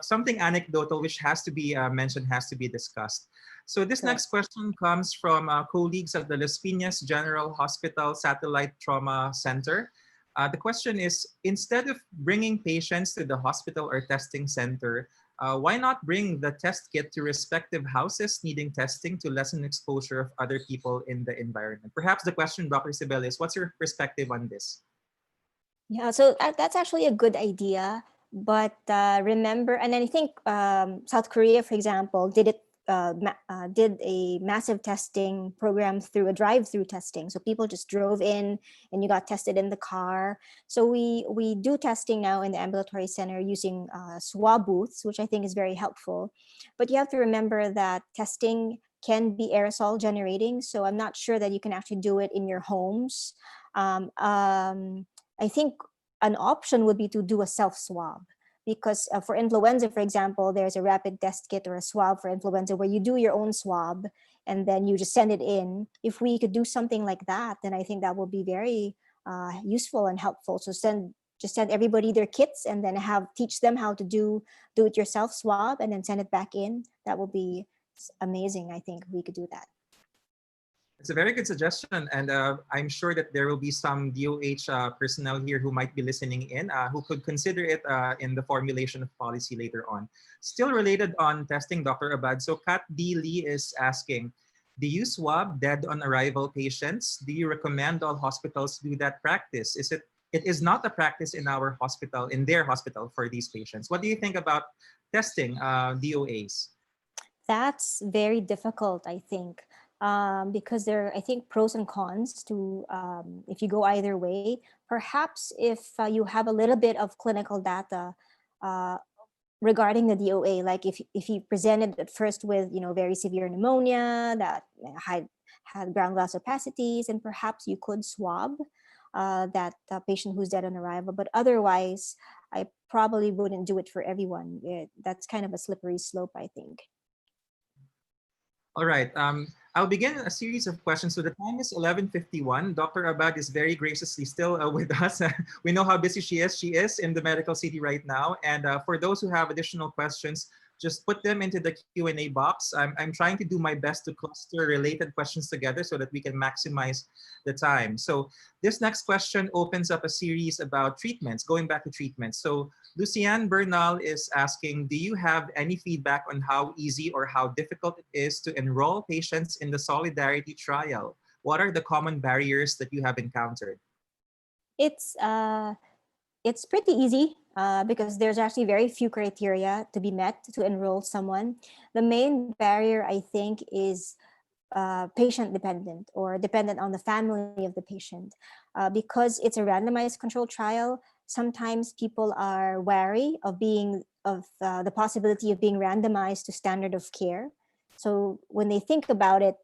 something anecdotal which has to be mentioned, has to be discussed. So this next question comes from colleagues at the Las Piñas General Hospital Satellite Trauma Center. The question is, instead of bringing patients to the hospital or testing center, why not bring the test kit to respective houses needing testing to lessen exposure of other people in the environment? Perhaps the question, Dr. Cybele, is what's your perspective on this? Yeah, so that's actually a good idea. But remember, and I think South Korea, for example, did it did a massive testing program through a drive-through testing. So people just drove in and you got tested in the car. So we do testing now in the ambulatory center using swab booths, which I think is very helpful. But you have to remember that testing can be aerosol generating. So I'm not sure that you can actually do it in your homes. I think an option would be to do a self-swab, because for influenza, for example, there's a rapid test kit or a swab for influenza where you do your own swab and then you just send it in. If we could do something like that, then I think that will be very useful and helpful. So just send everybody their kits and then teach them how to do it yourself swab and then send it back in. That will be amazing. I think we could do that. It's a very good suggestion, and I'm sure that there will be some DOH personnel here who might be listening in, who could consider it in the formulation of policy later on. Still related on testing, Dr. Abad, so Kat D. Lee is asking, do you swab dead on arrival patients? Do you recommend all hospitals do that practice? It is not a practice in our hospital, in their hospital for these patients. What do you think about testing DOAs? That's very difficult, I think. Because there are, I think, pros and cons to if you go either way. Perhaps if you have a little bit of clinical data regarding the DOA, like if you presented at first with very severe pneumonia that had ground glass opacities, and perhaps you could swab that patient who's dead on arrival. But otherwise, I probably wouldn't do it for everyone. That's kind of a slippery slope, I think. All right. I'll begin a series of questions. So the time is 11:51. Dr. Abad is very graciously still with us. We know how busy she is. She is in the medical city right now. And for those who have additional questions, just put them into the Q&A box. I'm trying to do my best to cluster related questions together so that we can maximize the time. So this next question opens up a series about treatments, going back to treatments. So Lucianne Bernal is asking, do you have any feedback on how easy or how difficult it is to enroll patients in the Solidarity trial? What are the common barriers that you have encountered? It's pretty easy because there's actually very few criteria to be met to enroll someone. The main barrier, I think, is patient dependent or dependent on the family of the patient. Because it's a randomized controlled trial, sometimes people are wary of the possibility of being randomized to standard of care. So when they think about it,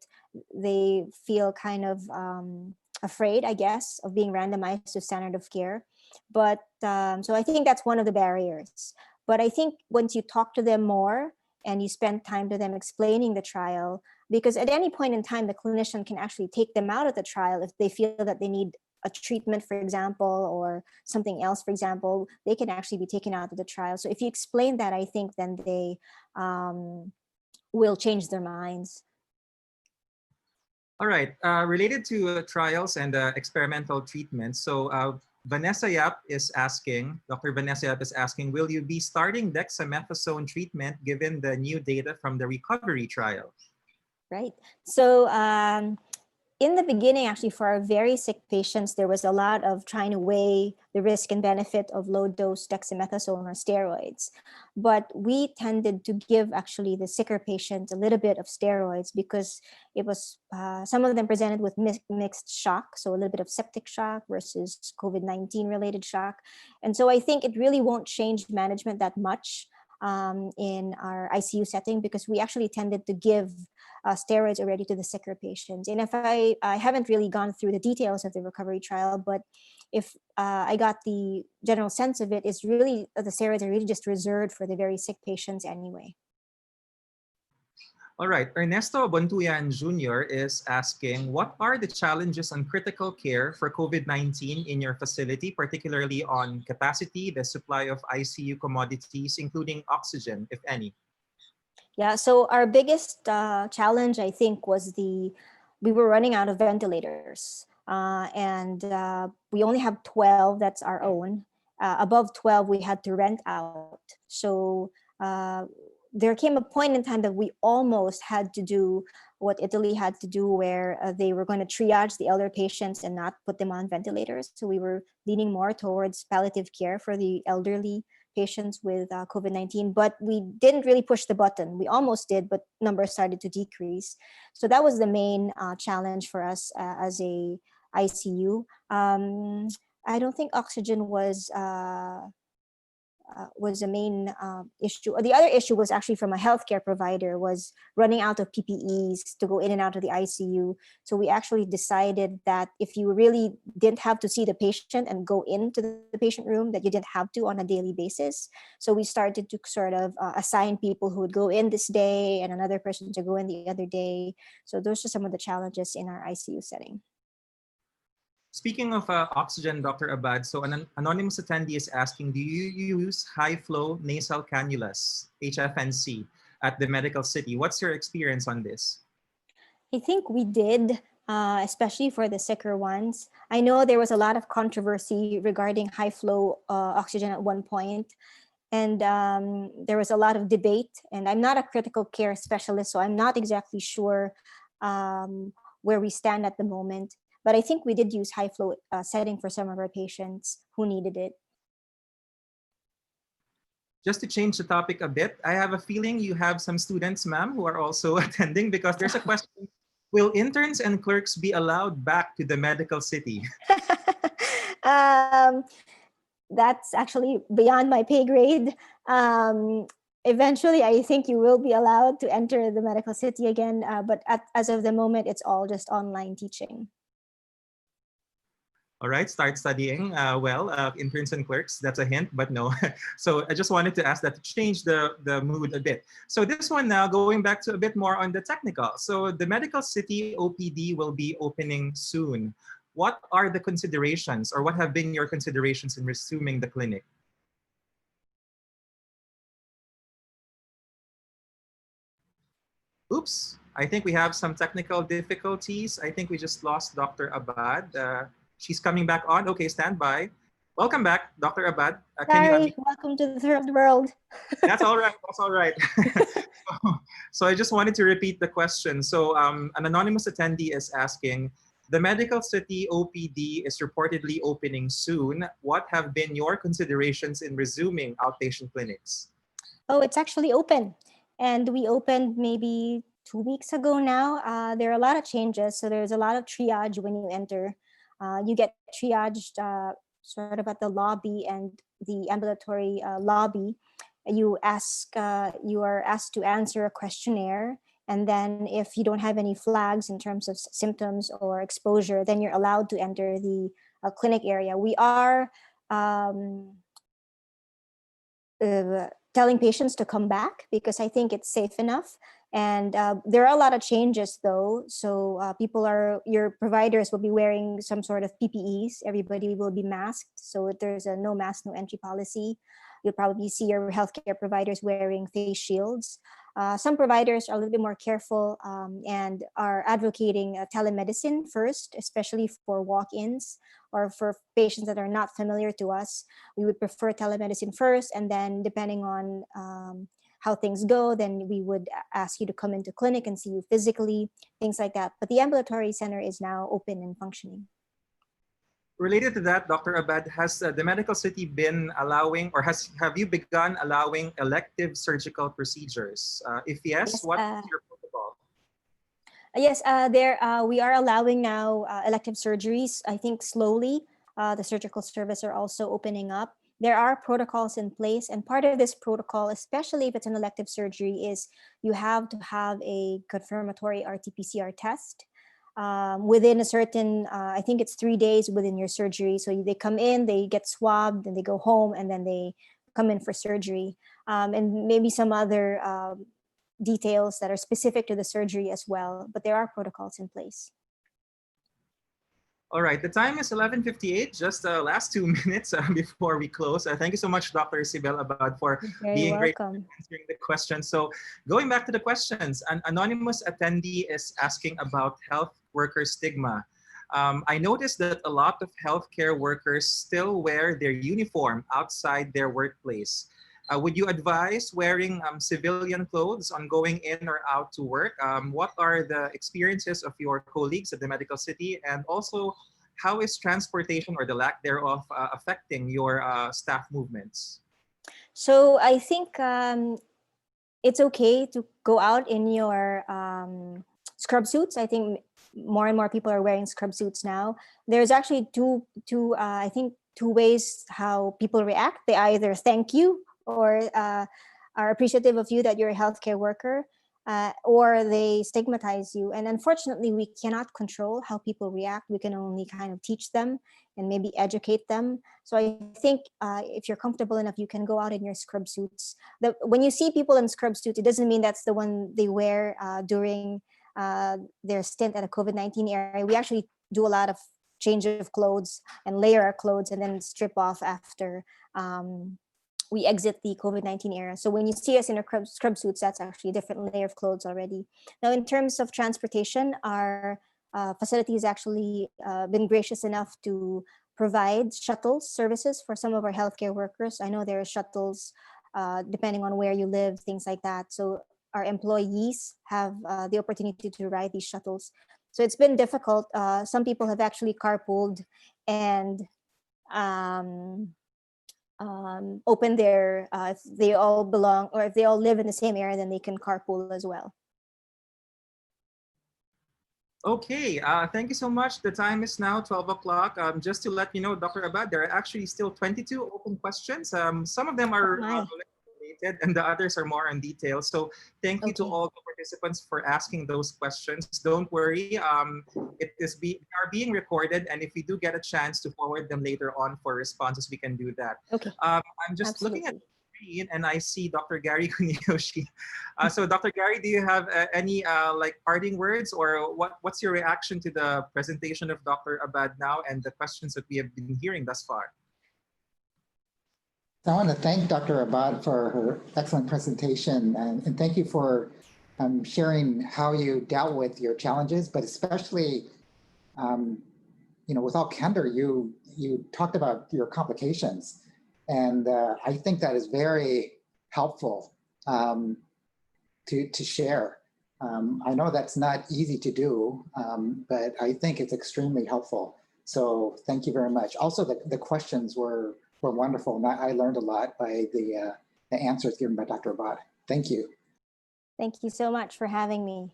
they feel kind of afraid, I guess, of being randomized to standard of care. But so I think that's one of the barriers. But I think once you talk to them more and you spend time to them explaining the trial, because at any point in time, the clinician can actually take them out of the trial if they feel that they need a treatment, for example, or something else, for example, they can actually be taken out of the trial. So if you explain that, I think then they will change their minds. All right, related to trials and experimental treatments. So Vanessa Yap is asking, Dr. Vanessa Yap is asking, will you be starting dexamethasone treatment given the new data from the recovery trial? Right. So in the beginning, actually, for our very sick patients, there was a lot of trying to weigh the risk and benefit of low-dose dexamethasone or steroids. But we tended to give actually the sicker patients a little bit of steroids because it was some of them presented with mixed shock, so a little bit of septic shock versus COVID-19 related shock. And so I think it really won't change management that much in our ICU setting because we actually tended to give steroids already to the sicker patients. And if I haven't really gone through the details of the recovery trial, but if I got the general sense of it, is really the steroids are really just reserved for the very sick patients anyway. All right, Ernesto Bontuyan Jr. is asking, what are the challenges on critical care for COVID-19 in your facility, particularly on capacity, the supply of ICU commodities, including oxygen, if any? Yeah, so our biggest challenge, I think, was we were running out of ventilators. And we only have 12, that's our own. Above 12, we had to rent out. So there came a point in time that we almost had to do what Italy had to do, where they were going to triage the elder patients and not put them on ventilators. So we were leaning more towards palliative care for the elderly patients with COVID-19, but we didn't really push the button. We almost did, but numbers started to decrease. So that was the main challenge for us as a ICU. I don't think oxygen was a main issue. The other issue was actually from a healthcare provider, was running out of PPEs to go in and out of the ICU. So we actually decided that if you really didn't have to see the patient and go into the patient room, that you didn't have to on a daily basis. So we started to sort of assign people who would go in this day and another person to go in the other day. So those are some of the challenges in our ICU setting. Speaking of oxygen, Dr. Abad, so an anonymous attendee is asking, do you use high-flow nasal cannulas, HFNC, at the medical city? What's your experience on this? I think we did, especially for the sicker ones. I know there was a lot of controversy regarding high-flow oxygen at one point, and there was a lot of debate. And I'm not a critical care specialist, so I'm not exactly sure where we stand at the moment. But I think we did use high flow setting for some of our patients who needed it. Just to change the topic a bit, I have a feeling you have some students, ma'am, who are also attending, because there's a question, will interns and clerks be allowed back to the medical city? That's actually beyond my pay grade. Eventually, I think you will be allowed to enter the medical city again, but as of the moment, it's all just online teaching. All right, start studying. Interns and clerks, that's a hint, but no. So I just wanted to ask that to change the mood a bit. So this one now, going back to a bit more on the technical. So the Medical City OPD will be opening soon. What are the considerations, or what have been your considerations in resuming the clinic? Oops, I think we have some technical difficulties. I think we just lost Dr. Abad. She's coming back on. Okay, stand by. Welcome back, Dr. Abad. Sorry, welcome to the third world. That's all right. That's all right. So I just wanted to repeat the question. So an anonymous attendee is asking, the Medical City OPD is reportedly opening soon. What have been your considerations in resuming outpatient clinics? Oh, it's actually open. And we opened maybe 2 weeks ago now. There are a lot of changes. So there's a lot of triage when you enter. You get triaged sort of at the lobby and the ambulatory lobby. You are asked to answer a questionnaire. And then if you don't have any flags in terms of symptoms or exposure, then you're allowed to enter the clinic area. We are telling patients to come back because I think it's safe enough. And there are a lot of changes though. So your providers will be wearing some sort of PPEs. Everybody will be masked. So there's a no mask, no entry policy. You'll probably see your healthcare providers wearing face shields. Some providers are a little bit more careful and are advocating telemedicine first, especially for walk-ins or for patients that are not familiar to us. We would prefer telemedicine first, and then depending on how things go, then we would ask you to come into clinic and see you physically, things like that. But the ambulatory center is now open and functioning. Related to that, Dr. Abad, has the Medical City been allowing, or have you begun allowing elective surgical procedures? If yes, what is your protocol? Yes, we are allowing now elective surgeries. I think slowly the surgical service are also opening up. There are protocols in place, and part of this protocol, especially if it's an elective surgery, is you have to have a confirmatory RT-PCR test within a certain, I think it's 3 days within your surgery. So they come in, they get swabbed, and they go home, and then they come in for surgery. And maybe some other details that are specific to the surgery as well, but there are protocols in place. All right, the time is 11:58, just the last 2 minutes before we close. Thank you so much, Dr. Cybele Abad, for being great at answering the questions. So going back to the questions, an anonymous attendee is asking about health worker stigma. I noticed that a lot of healthcare workers still wear their uniform outside their workplace. Would you advise wearing civilian clothes on going in or out to work? What are the experiences of your colleagues at the Medical City? And also, how is transportation or the lack thereof affecting your staff movements? So I think it's okay to go out in your scrub suits. I think more and more people are wearing scrub suits now. There's actually I think two ways how people react. They either thank you or are appreciative of you that you're a healthcare worker, or they stigmatize you. And unfortunately, we cannot control how people react. We can only kind of teach them and maybe educate them. So I think if you're comfortable enough, you can go out in your scrub suits. When you see people in scrub suits, it doesn't mean that's the one they wear during their stint at a COVID-19 area. We actually do a lot of change of clothes and layer our clothes and then strip off after we exit the COVID-19 era. So when you see us in our scrub suits, that's actually a different layer of clothes already. Now, in terms of transportation, our facility has actually been gracious enough to provide shuttle services for some of our healthcare workers. I know there are shuttles depending on where you live, things like that. So our employees have the opportunity to ride these shuttles. So it's been difficult. Some people have actually carpooled and open their, if they all belong or if they all live in the same area, then they can carpool as well. Okay, thank you so much. The time is now 12 o'clock. Just to let you know, Dr. Abad, there are actually still 22 open questions. Some of them are related and the others are more in detail. So thank you to all the participants for asking those questions. Don't worry, they are being recorded, and if we do get a chance to forward them later on for responses, we can do that. Okay. I'm just looking at and I see Dr. Gary Kuniyoshi. So Dr. Gary, do you have any like parting words, or what's your reaction to the presentation of Dr. Abad now and the questions that we have been hearing thus far? I want to thank Dr. Abad for her excellent presentation, and thank you for sharing how you dealt with your challenges, but especially, with all candor, you talked about your complications. And I think that is very helpful to share. I know that's not easy to do, but I think it's extremely helpful. So thank you very much. Also, the questions were wonderful, and I learned a lot by the answers given by Dr. Abad. Thank you. Thank you so much for having me.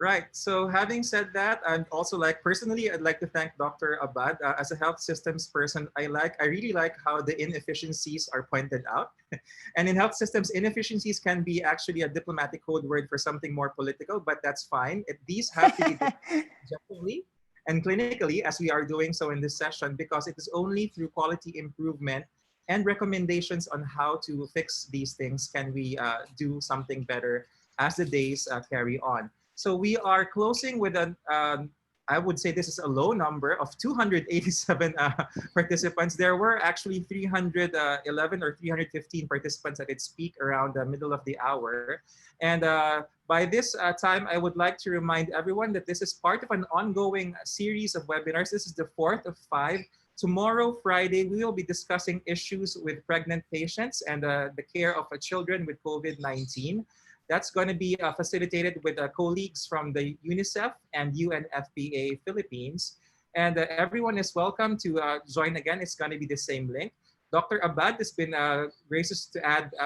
Right. So having said that, I'd also personally, I'd like to thank Dr. Abad. As a health systems person, I really like how the inefficiencies are pointed out. And in health systems, inefficiencies can be actually a diplomatic code word for something more political, but that's fine. These have to be done objectively and clinically, as we are doing so in this session, because it is only through quality improvement and recommendations on how to fix these things can we do something better as the days carry on. So we are closing with I would say this is a low number of 287 participants. There were actually 311 or 315 participants at its peak around the middle of the hour. And by this time, I would like to remind everyone that this is part of an ongoing series of webinars. This is the 4th of 5. Tomorrow, Friday, we will be discussing issues with pregnant patients and the care of children with COVID-19. That's going to be facilitated with colleagues from the UNICEF and UNFPA Philippines. And everyone is welcome to join again. It's going to be the same link. Dr. Abad has been gracious to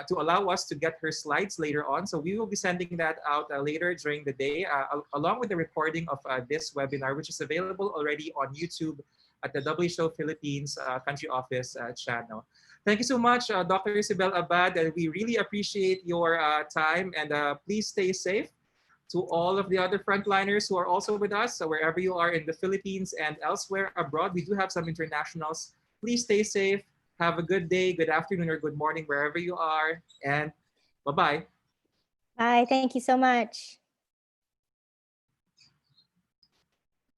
to allow us to get her slides later on. So we will be sending that out later during the day, along with the recording of this webinar, which is available already on YouTube at the WHO Philippines Country Office channel. Thank you so much, Dr. Cybele Abad. We really appreciate your time, and please stay safe. To all of the other frontliners who are also with us, so wherever you are in the Philippines and elsewhere abroad, we do have some internationals. Please stay safe. Have a good day, good afternoon, or good morning, wherever you are. And bye-bye. Bye. Thank you so much.